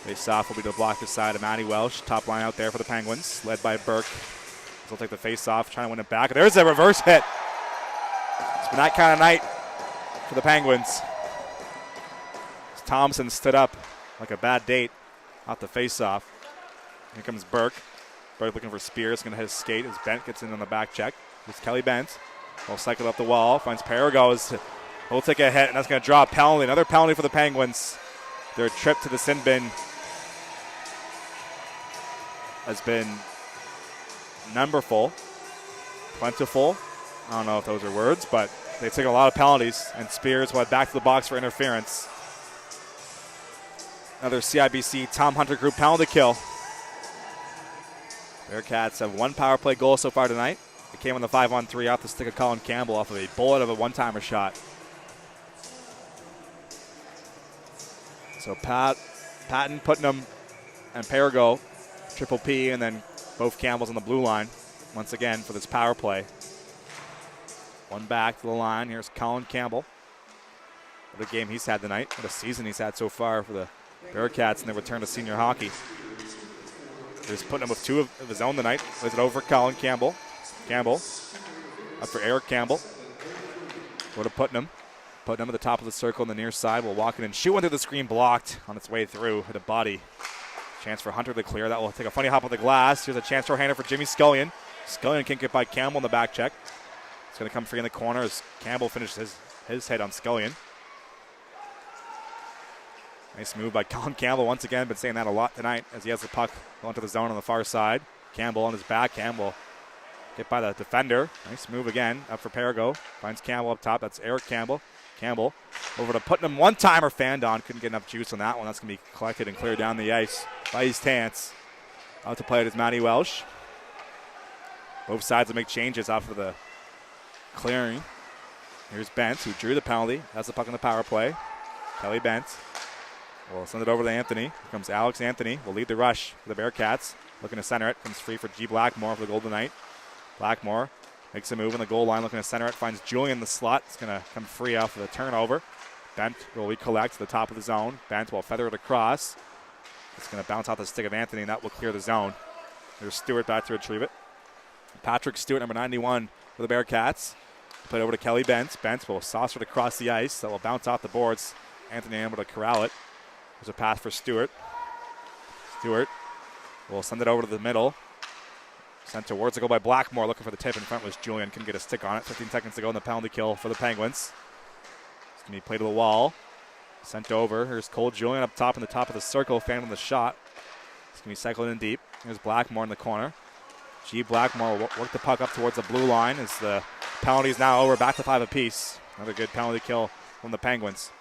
Face-off will be to block the side of Matty Welsh. Top line out there for the Penguins, led by Burke. He'll take the face-off, trying to win it back. There's a reverse hit. It's been that kind of night for the Penguins. As Thompson stood up like a bad date off the face-off. Here comes Burke. Burke looking for Spears, going to hit his skate as Bent gets in on the back check. Here's Kelly Bent. Will cycle up the wall, finds Paragos. He'll take a hit, and that's going to draw a penalty. Another penalty for the Penguins. Their trip to the sin bin has been numberful, plentiful. I don't know if those are words, but they took a lot of penalties, and Spears went back to the box for interference. Another CIBC Tom Hunter Group penalty kill. Bearcats have one power play goal so far tonight. It came on the 5-on-3 off the stick of Colin Campbell off of a bullet of a one-timer shot. So Patton, Putnam, and Parago, triple P, and then both Campbells on the blue line once again for this power play. One back to the line. Here's Colin Campbell. What a game he's had tonight. What a season he's had so far for the Bearcats in their return to senior hockey. Here's Putnam with 2 of his own tonight. Lays it over for Colin Campbell. Campbell up for Eric Campbell. Go to Putnam. Putnam at the top of the circle on the near side. Will walk in and shoot one through the screen, blocked on its way through. Hit a body. Chance for Hunter to clear. That will take a funny hop on the glass. Here's a chance for a hander for Jimmy Scullion. Scullion can't get by Campbell in the back check. It's going to come free in the corner as Campbell finishes his head on Scullion. Nice move by Colin Campbell once again. Been saying that a lot tonight as he has the puck going to the zone on the far side. Campbell on his back. Campbell get by the defender. Nice move again. Up for Parago. Finds Campbell up top. That's Eric Campbell. Campbell over to Putnam. One-timer Fandon. Couldn't get enough juice on that one. That's going to be collected and cleared down the ice by East Hants. Out to play it is Matty Welsh. Both sides will make changes off of the clearing. Here's Bent, who drew the penalty. That's the puck on the power play. Kelly Bent will send it over to Anthony. Here comes Alex Anthony. Will lead the rush for the Bearcats. Looking to center it. Comes free for G. Blackmore for the goal tonight. Blackmore makes a move on the goal line, looking to center it. Finds Julian in the slot. It's going to come free off of the turnover. Bent will recollect to the top of the zone. Bent will feather it across. It's going to bounce off the stick of Anthony, and that will clear the zone. There's Stewart back to retrieve it. Patrick Stewart, number 91 for the Bearcats. Played over to Kelly Bent. Bent will saucer it across the ice. That will bounce off the boards. Anthony able to corral it. There's a pass for Stewart. Stewart will send it over to the middle. Sent towards the goal by Blackmore. Looking for the tip in front was Julian. Couldn't get a stick on it. 15 seconds to go in the penalty kill for the Penguins. It's going to be played to the wall. Sent over. Here's Cole Julian up top in the top of the circle. Fanning the shot. It's going to be cycled in deep. Here's Blackmore in the corner. G. Blackmore will work the puck up towards the blue line as the penalty is now over. Back to 5 apiece. Another good penalty kill from the Penguins.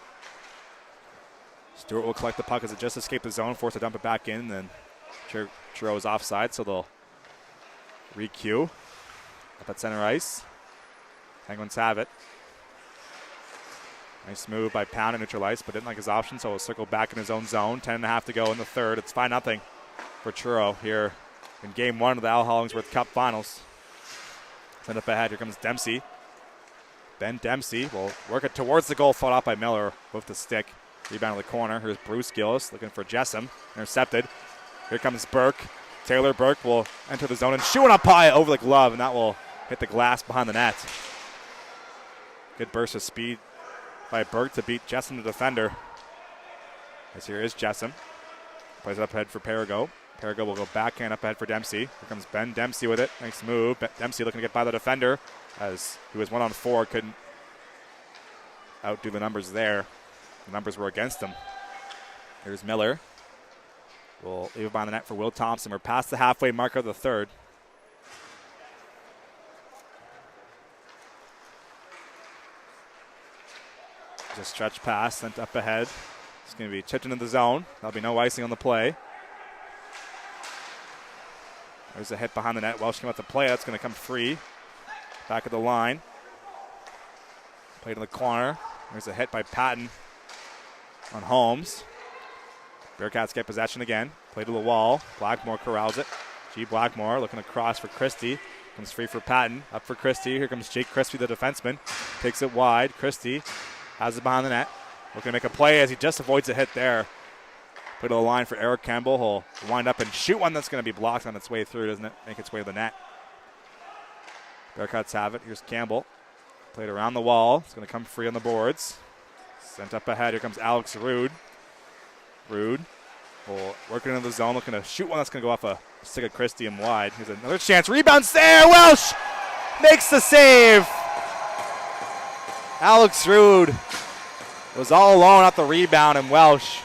Stewart will collect the puck as it just escaped the zone. Forced to dump it back in. Then Truro is offside, so they'll re-cue up at center ice. Penguins have it. Nice move by Pound to neutral ice, but didn't like his option, so he'll circle back in his own zone. 10.5 to go in the third. It's 5-0 for Truro here in Game 1 of the Al Hollingsworth Cup Finals. Send up ahead. Here comes Dempsey. Ben Dempsey will work it towards the goal, fought off by Miller with the stick. Rebound in the corner. Here's Bruce Gillis looking for Jessam. Intercepted. Here comes Burke. Taylor Burke will enter the zone and shoot one up high over the glove, and that will hit the glass behind the net. Good burst of speed by Burke to beat Jessam, the defender. As here is Jessam. Plays it up ahead for Perigo. Perigo will go backhand up ahead for Dempsey. Here comes Ben Dempsey with it. Nice move. Dempsey looking to get by the defender as he was 1-on-4. Couldn't outdo the numbers there. The numbers were against him. Here's Miller. We'll leave it behind the net for Will Thompson. We're past the halfway mark of the third. Just stretch pass sent up ahead. It's going to be chipped into the zone. There'll be no icing on the play. There's a hit behind the net. Welsh came out to play. That's going to come free. Back of the line. Played in the corner. There's a hit by Patton on Holmes. Bearcats get possession again. Play to the wall. Blackmore corrals it. G. Blackmore looking across for Christie. Comes free for Patton. Up for Christie. Here comes Jake Christie, the defenseman. Takes it wide. Christie has it behind the net. Looking to make a play as he just avoids a hit there. Play to the line for Eric Campbell. He'll wind up and shoot one that's going to be blocked on its way through. Doesn't it make its way to the net? Bearcats have it. Here's Campbell. Played around the wall. It's going to come free on the boards. Sent up ahead. Here comes Alex Rude. Rude will work it into the zone, looking to shoot one that's going to go off a stick of Christie and wide. Here's another chance. Rebounds there. Welsh makes the save. Alex Rude was all alone at the rebound, and Welsh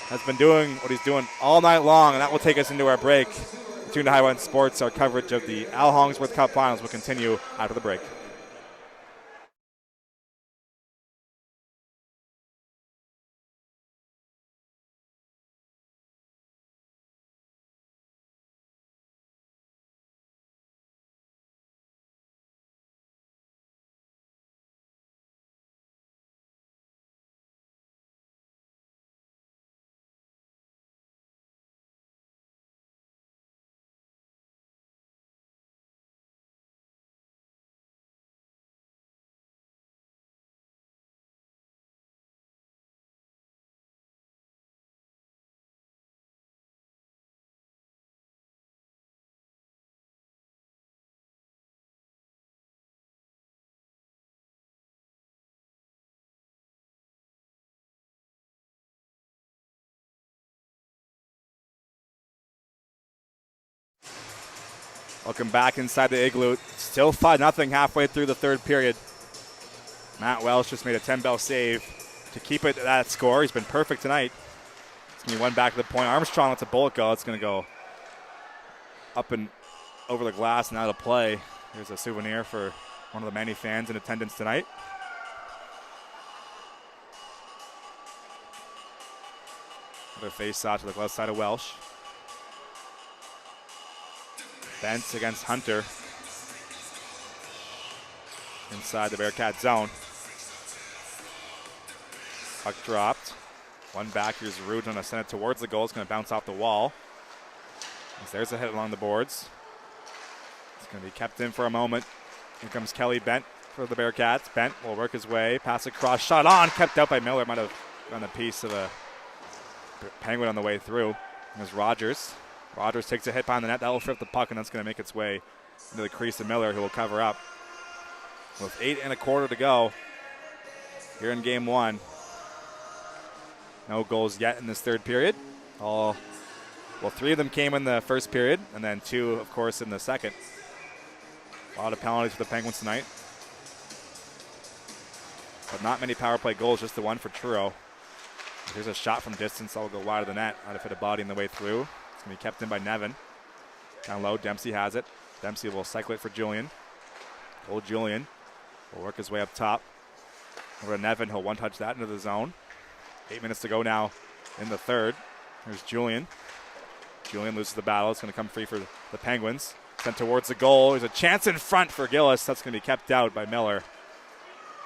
has been doing what he's doing all night long, and that will take us into our break. Tune to Highline Sports. Our coverage of the Al Hollingsworth Cup Finals will continue after the break. Welcome back inside the Igloo. Still 5-0 halfway through the third period. Matt Welsh just made a 10-bell save to keep it at that score. He's been perfect tonight. It's going to be one back to the point. Armstrong lets a bullet go. It's going to go up and over the glass and out of play. Here's a souvenir for one of the many fans in attendance tonight. Another face-off to the left side of Welsh. Bentz against Hunter inside the Bearcat zone. Puck dropped. One back. Here's Rude going to send it towards the goal. It's going to bounce off the wall. There's a hit along the boards. It's going to be kept in for a moment. Here comes Kelly Bent for the Bearcats. Bent will work his way. Pass across. Shot on. Kept out by Miller. Might have done a piece of a Penguin on the way through. There's Rogers. Rogers takes a hit behind the net. That will flip the puck, and that's going to make its way into the crease of Miller, who will cover up. With 8 1/4 to go here in game one. No goals yet in this third period. Well, 3 of them came in the first period, and then 2, of course, in the second. A lot of penalties for the Penguins tonight. But not many power play goals, just the one for Truro. Here's a shot from distance that will go wide of the net. Might have hit a body on the way through. It's going to be kept in by Nevin. Down low, Dempsey has it. Dempsey will cycle it for Julian. Old Julian will work his way up top. Over to Nevin. He'll one-touch that into the zone. 8 minutes to go now in the third. Here's Julian. Julian loses the battle. It's going to come free for the Penguins. Sent towards the goal. There's a chance in front for Gillis. That's going to be kept out by Miller.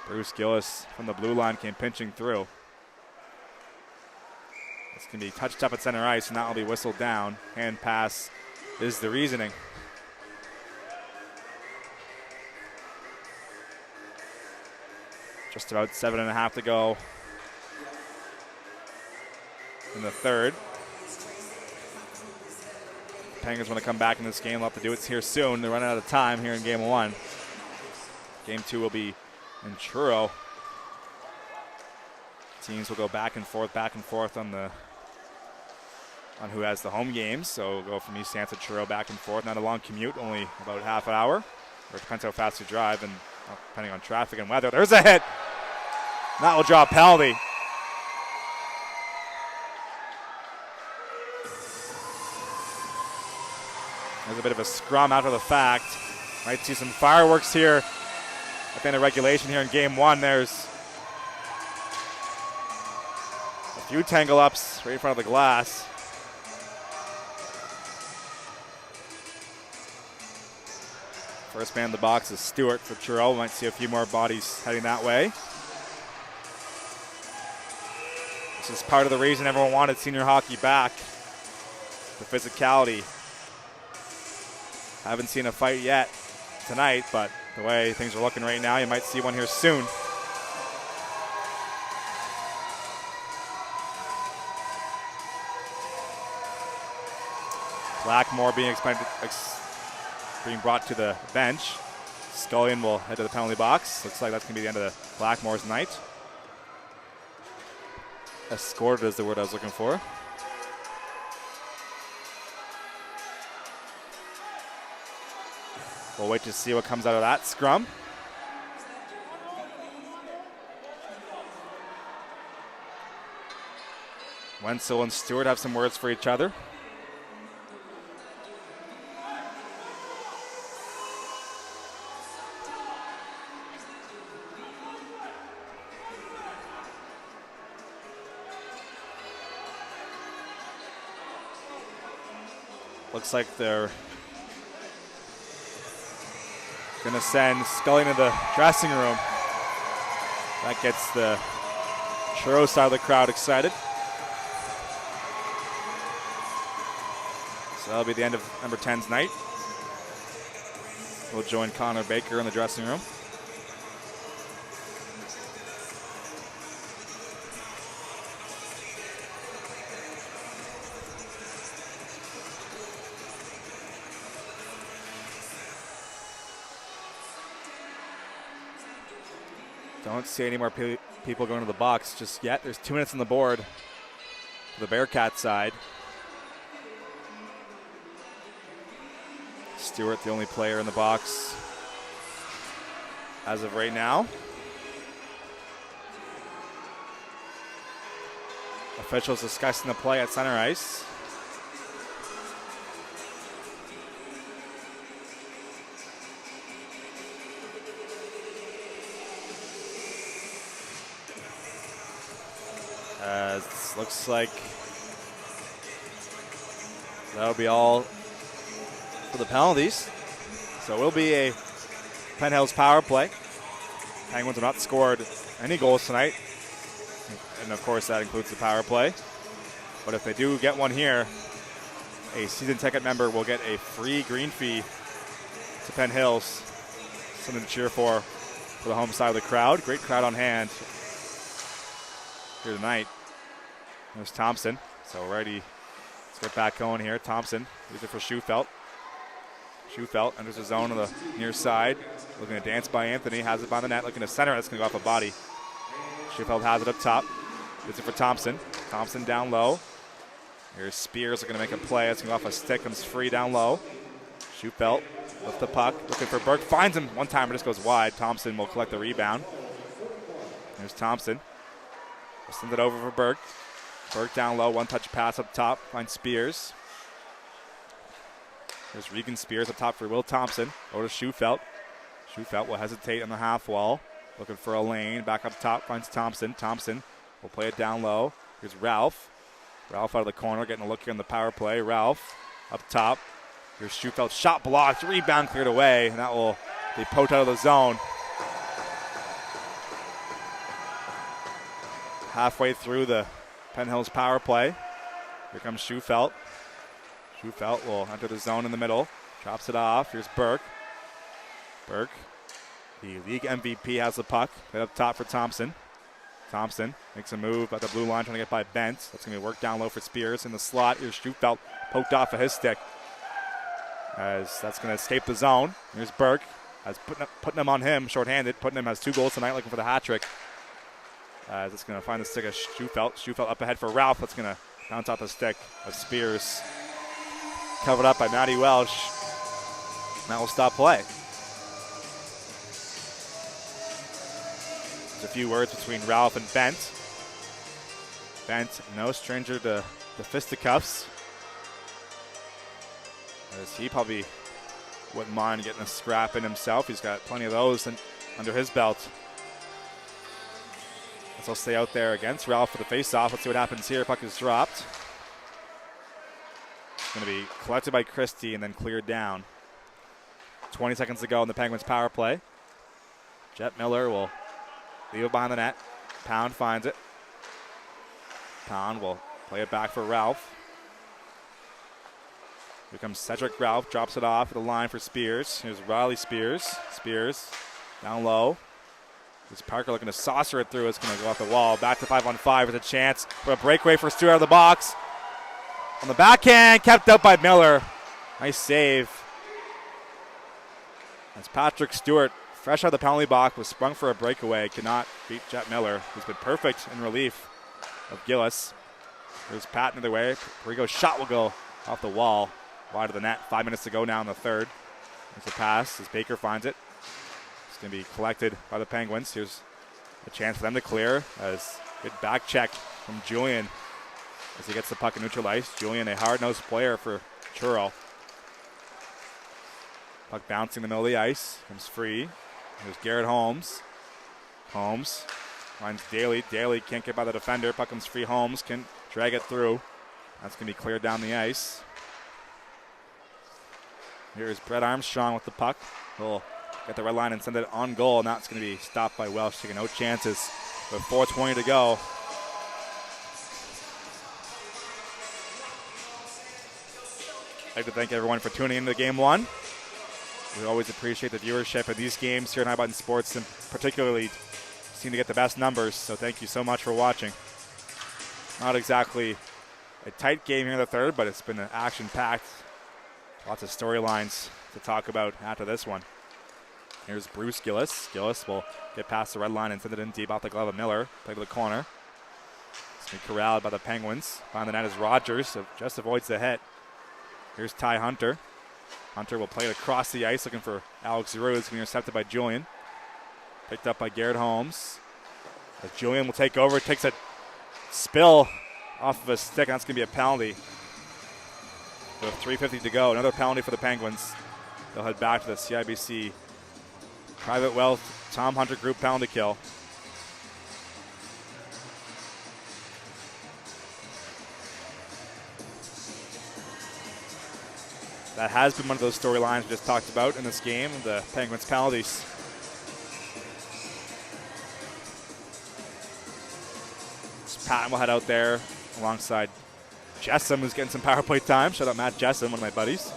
Bruce Gillis from the blue line came pinching through. It's going to be touched up at center ice, and that will be whistled down. Hand pass is the reasoning. Just about 7.5 to go in the third. Penguins want to come back in this game. They'll have to do it here soon. They're running out of time here in game 1. Game 2 will be in Truro. Teams will go back and forth on who has the home games. So we'll go from East Hants to Truro back and forth. Not a long commute, only about half an hour. Or it depends how fast you drive and depending on traffic and weather. There's a hit. That will draw a penalty. There's a bit of a scrum after the fact. Might see some fireworks here at the end of regulation here in game 1. There's a few tangle ups right in front of the glass. First man in the box is Stewart for Truro. Might see a few more bodies heading that way. This is part of the reason everyone wanted senior hockey back. The physicality. Haven't seen a fight yet tonight, but the way things are looking right now, you might see one here soon. Blackmore being brought to the bench. Scullion will head to the penalty box. Looks like that's going to be the end of Blackmore's night. Escorted is the word I was looking for. We'll wait to see what comes out of that scrum. Wenzel and Stewart have some words for each other. Looks like they're going to send Scully into the dressing room. That gets the Truro side of the crowd excited. So that'll be the end of number 10's night. We'll join Connor Baker in the dressing room. Don't see any more people going to the box just yet. There's 2 minutes on the board for the Bearcats side. Stewart, the only player in the box as of right now. Officials discussing the play at center ice. Looks like that'll be all for the penalties. So it will be a Penhill's power play. Penguins have not scored any goals tonight. And of course that includes the power play. But if they do get one here, a season ticket member will get a free green fee to Penn Hills. Something to cheer for the home side of the crowd. Great crowd on hand here tonight. There's Thompson. So righty, let's get back going here. Thompson, leaves it for Schufelt. Schufelt enters the zone on the near side. Looking to dance by Anthony, has it by the net, looking to center it. It's going to go off a body. Schufelt has it up top. Gives it for Thompson. Thompson down low. Here's Spears looking to make a play. It's going to go off a stick, comes free down low. Schufelt with the puck, looking for Burke. Finds him one time, but just goes wide. Thompson will collect the rebound. There's Thompson. We'll send it over for Burke. Burke down low, one-touch pass up top, finds Spears. There's Regan Spears up top for Will Thompson. Over to Schufelt. Schufelt will hesitate on the half wall, looking for a lane. Back up top, finds Thompson. Thompson will play it down low. Here's Ralph. Ralph out of the corner, getting a look here on the power play. Ralph up top. Here's Schufelt, shot blocked, rebound cleared away, and that will be poked out of the zone. Halfway through the Penn Hills power play. Here comes Schufelt. Schufelt will enter the zone in the middle. Drops it off. Here's Burke. Burke, the league MVP, has the puck. Right up top for Thompson. Thompson makes a move at the blue line, trying to get by Bent. That's going to be work down low for Spears in the slot. Here's Schufelt, poked off of his stick, as that's going to escape the zone. Here's Burke, as putting him on him, shorthanded, putting him as 2 goals tonight, looking for the hat trick. As it's going to find the stick of Schufelt. Schufelt up ahead for Ralph. That's going to bounce off the stick of Spears. Covered up by Matty Welsh. And that will stop play. There's a few words between Ralph and Bent. Bent, no stranger to the fisticuffs, as he probably wouldn't mind getting a scrap in himself. He's got plenty of those under his belt. As he'll stay out there against Ralph for the face-off. Let's see what happens here. Puck is dropped. It's going to be collected by Christie and then cleared down. 20 seconds to go in the Penguins' power play. Jet Miller will leave it behind the net. Pound finds it. Pound will play it back for Ralph. Here comes Cedric Ralph, drops it off at the line for Spears. Here's Riley Spears. Spears down low. This Parker looking to saucer it through. It's going to go off the wall. Back to 5-on-5 with a chance for a breakaway for Stewart out of the box. On the backhand, kept out by Miller. Nice save. As Patrick Stewart, fresh out of the penalty box, was sprung for a breakaway. Could not beat Jet Miller, who's been perfect in relief of Gillis. There's Pat another way. Perigo's shot will go off the wall. Wide of the net. 5 minutes to go now in the third. There's a pass as Baker finds it. Going to be collected by the Penguins. Here's a chance for them to clear, as good back check from Julian as he gets the puck in neutral ice. Julian, a hard-nosed player for Truro. Puck bouncing in the middle of the ice. Comes free. Here's Garrett Holmes. Holmes finds Daly. Daly can't get by the defender. Puck comes free. Holmes can drag it through. That's going to be cleared down the ice. Here's Brett Armstrong with the puck. He'll get the red line and send it on goal. Now it's going to be stopped by Welsh, taking no chances with 4:20 to go. I'd like to thank everyone for tuning into Game 1. We always appreciate the viewership of these games here at High Button Sports, and particularly seem to get the best numbers, so thank you so much for watching. Not exactly a tight game here in the third, but it's been action-packed. Lots of storylines to talk about after this one. Here's Bruce Gillis. Gillis will get past the red line and send it in deep off the glove of Miller. Play to the corner. It's been corralled by the Penguins. Behind the net is Rogers, so just avoids the hit. Here's Ty Hunter. Hunter will play it across the ice, looking for Alex Giroux. It's going to be intercepted by Julian. Picked up by Garrett Holmes. As Julian will take over, takes a spill off of a stick, and that's going to be a penalty. With 3:50 to go, another penalty for the Penguins. They'll head back to the CIBC Private Wealth Tom Hunter Group penalty kill. That has been one of those storylines we just talked about in this game, the Penguins penalties. Patton will head out there alongside Jessam, who's getting some power play time. Shout out Matt Jessam, one of my buddies.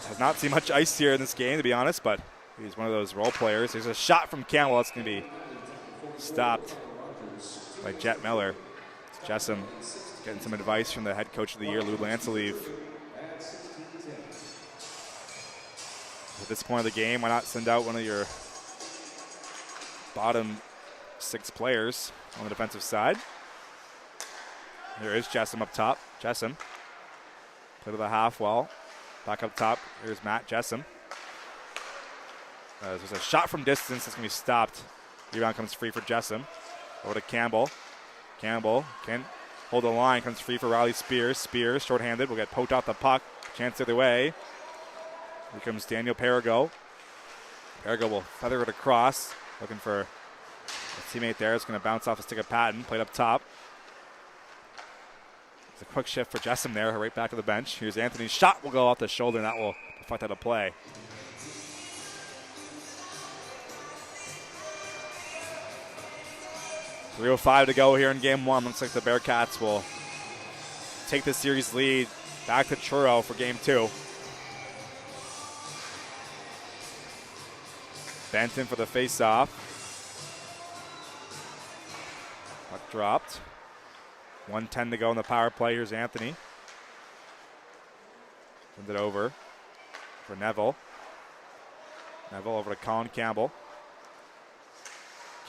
Has not seen much ice here in this game, to be honest, but he's one of those role players. There's a shot from Campbell that's going to be stopped by Jet Miller. Jessam getting some advice from the head coach of the year, Lou Lancelieve. At this point of the game, why not send out one of your bottom 6 players on the defensive side? There is Jessam up top. Jessam. Play to the half wall. Back up top. Here's Matt Jessam. There's a shot from distance that's going to be stopped. Rebound comes free for Jessam. Over to Campbell. Campbell can hold the line. Comes free for Riley Spears. Spears, shorthanded, will get poked off the puck. Chance the other way. Here comes Daniel Perigo. Perigo will feather it across. Looking for a teammate there. It's going to bounce off a stick of Patton. Played up top. It's a quick shift for Jessam there, right back to the bench. Here's Anthony's shot will go off the shoulder, and that will deflect out of play. .305 to go here in Game 1. Looks like the Bearcats will take the series lead back to Truro for Game 2. Benton for the face-off. dropped. 1:10 to go in the power play. Here's Anthony. Send it over for Neville. Neville over to Colin Campbell.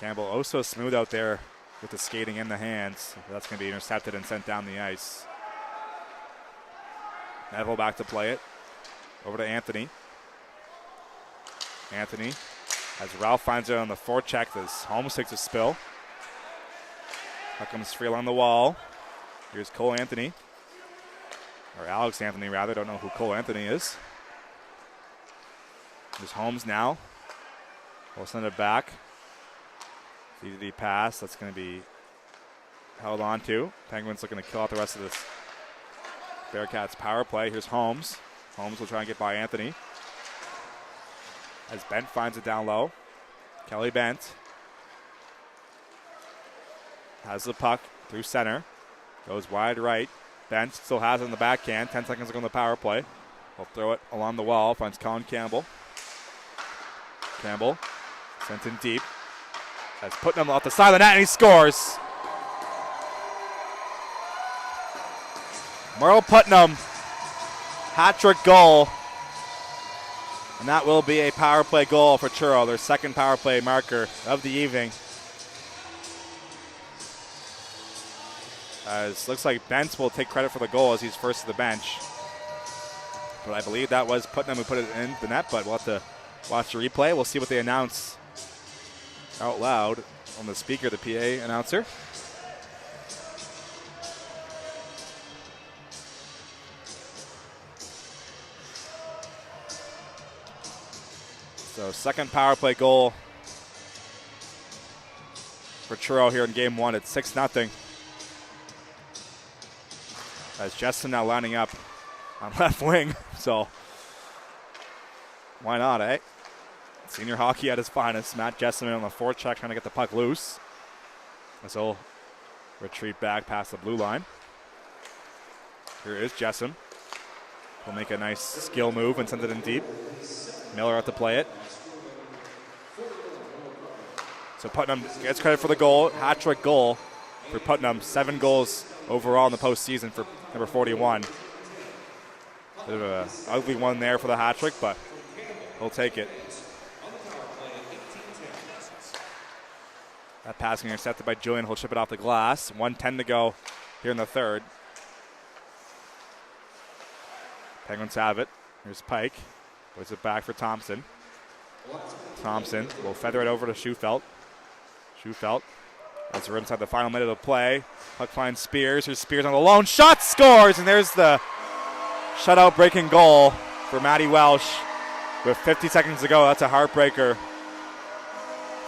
Campbell oh so smooth out there with the skating in the hands. That's going to be intercepted and sent down the ice. Neville back to play it. Over to Anthony. Anthony, as Ralph finds it on the forecheck, as Holmes takes a spill. Puck comes free along the wall. Here's Cole Anthony. Or Alex Anthony, rather. Don't know who Cole Anthony is. There's Holmes now. We'll send it back. DD pass. That's going to be held on to. Penguins looking to kill out the rest of this Bearcats power play. Here's Holmes. Holmes will try and get by Anthony. As Bent finds it down low. Kelly Bent has the puck through center. Goes wide right. Bent still has it in the backhand. 10 seconds to go on the power play. He'll throw it along the wall. Finds Colin Campbell. Campbell sent in deep. As Putnam off the side of the net and he scores. Merle Putnam, hat-trick goal. And that will be a power play goal for Truro, their second power play marker of the evening. As looks like Bent will take credit for the goal as he's first to the bench. But I believe that was Putnam who put it in the net, but we'll have to watch the replay. We'll see what they announce out loud on the speaker, the PA announcer. So second power play goal for Truro here in game one. It's 6-0. As Justin now lining up on left wing. So why not, eh? Senior hockey at his finest. Matt Jessamine on the forecheck trying to get the puck loose. As he'll retreat back past the blue line. Here is Jessamine. He'll make a nice skill move and send it in deep. Miller out to play it. So Putnam gets credit for the goal. Hat-trick goal for Putnam. 7 goals overall in the postseason for number 41. Bit of an ugly one there for the hat-trick, but he'll take it. That passing intercepted by Julian. He'll chip it off the glass. 1:10 to go here in the third. Penguins have it. Here's Pike. Puts it back for Thompson. Thompson will feather it over to Schufelt. Schufelt, as we're inside the final minute of play. Puck finds Spears. Here's Spears on the lone shot. Scores! And there's the shutout breaking goal for Matty Welsh. With 50 seconds to go, that's a heartbreaker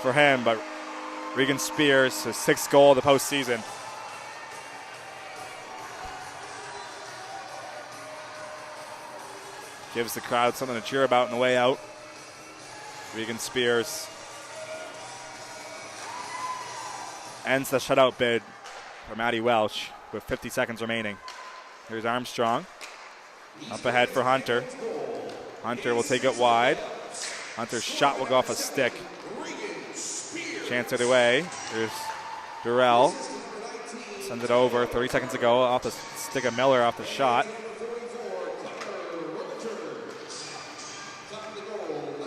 for him. But Regan Spears, his 6th goal of the postseason. Gives the crowd something to cheer about on the way out. Regan Spears ends the shutout bid for Matty Welsh with 50 seconds remaining. Here's Armstrong. Up ahead for Hunter. Hunter will take it wide. Hunter's shot will go off a stick. Chance either way. Here's Durrell. Sends it over. 30 seconds to go. Off the stick of Miller off the shot.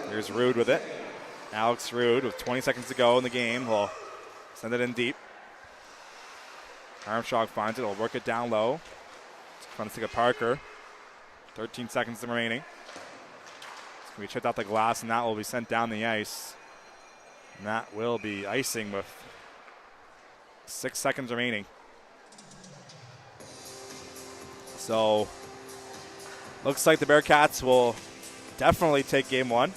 Here's Rude with it. Alex Rude with 20 seconds to go in the game. Will send it in deep. Armstrong finds it. He'll work it down low. Trying to stick of Parker. 13 seconds remaining. It's going to be chipped out the glass, and that will be sent down the ice. And that will be icing with 6 seconds remaining. So, looks like the Bearcats will definitely take game one.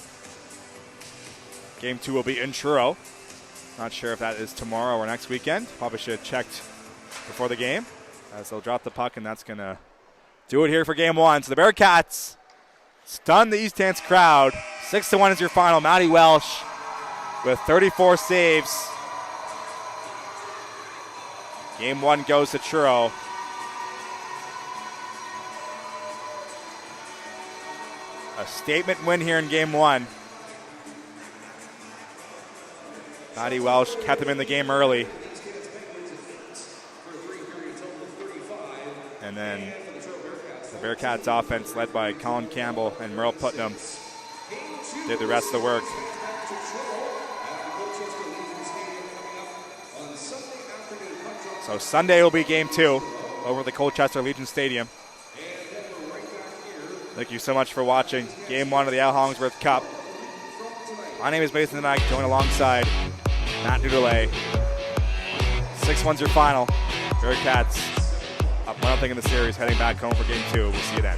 Game two will be in Truro. Not sure if that is tomorrow or next weekend. Probably should have checked before the game, as they'll drop the puck, and that's going to do it here for game one. So the Bearcats stun the East Hants crowd. 6-1 is your final. Matty Welsh with 34 saves. Game one goes to Truro. A statement win here in game one. Matty Welsh kept him in the game early. And then the Bearcats offense led by Colin Campbell and Merle Putnam did the rest of the work. So Sunday will be game 2 over at the Colchester Legion Stadium. Thank you so much for watching Game 1 of the Al Hollingsworth Cup. My name is Mason Knight, joined alongside Matt Dudelay. 6-1's your final. Bearcats up 1-0 in the series, heading back home for game 2. We'll see you then.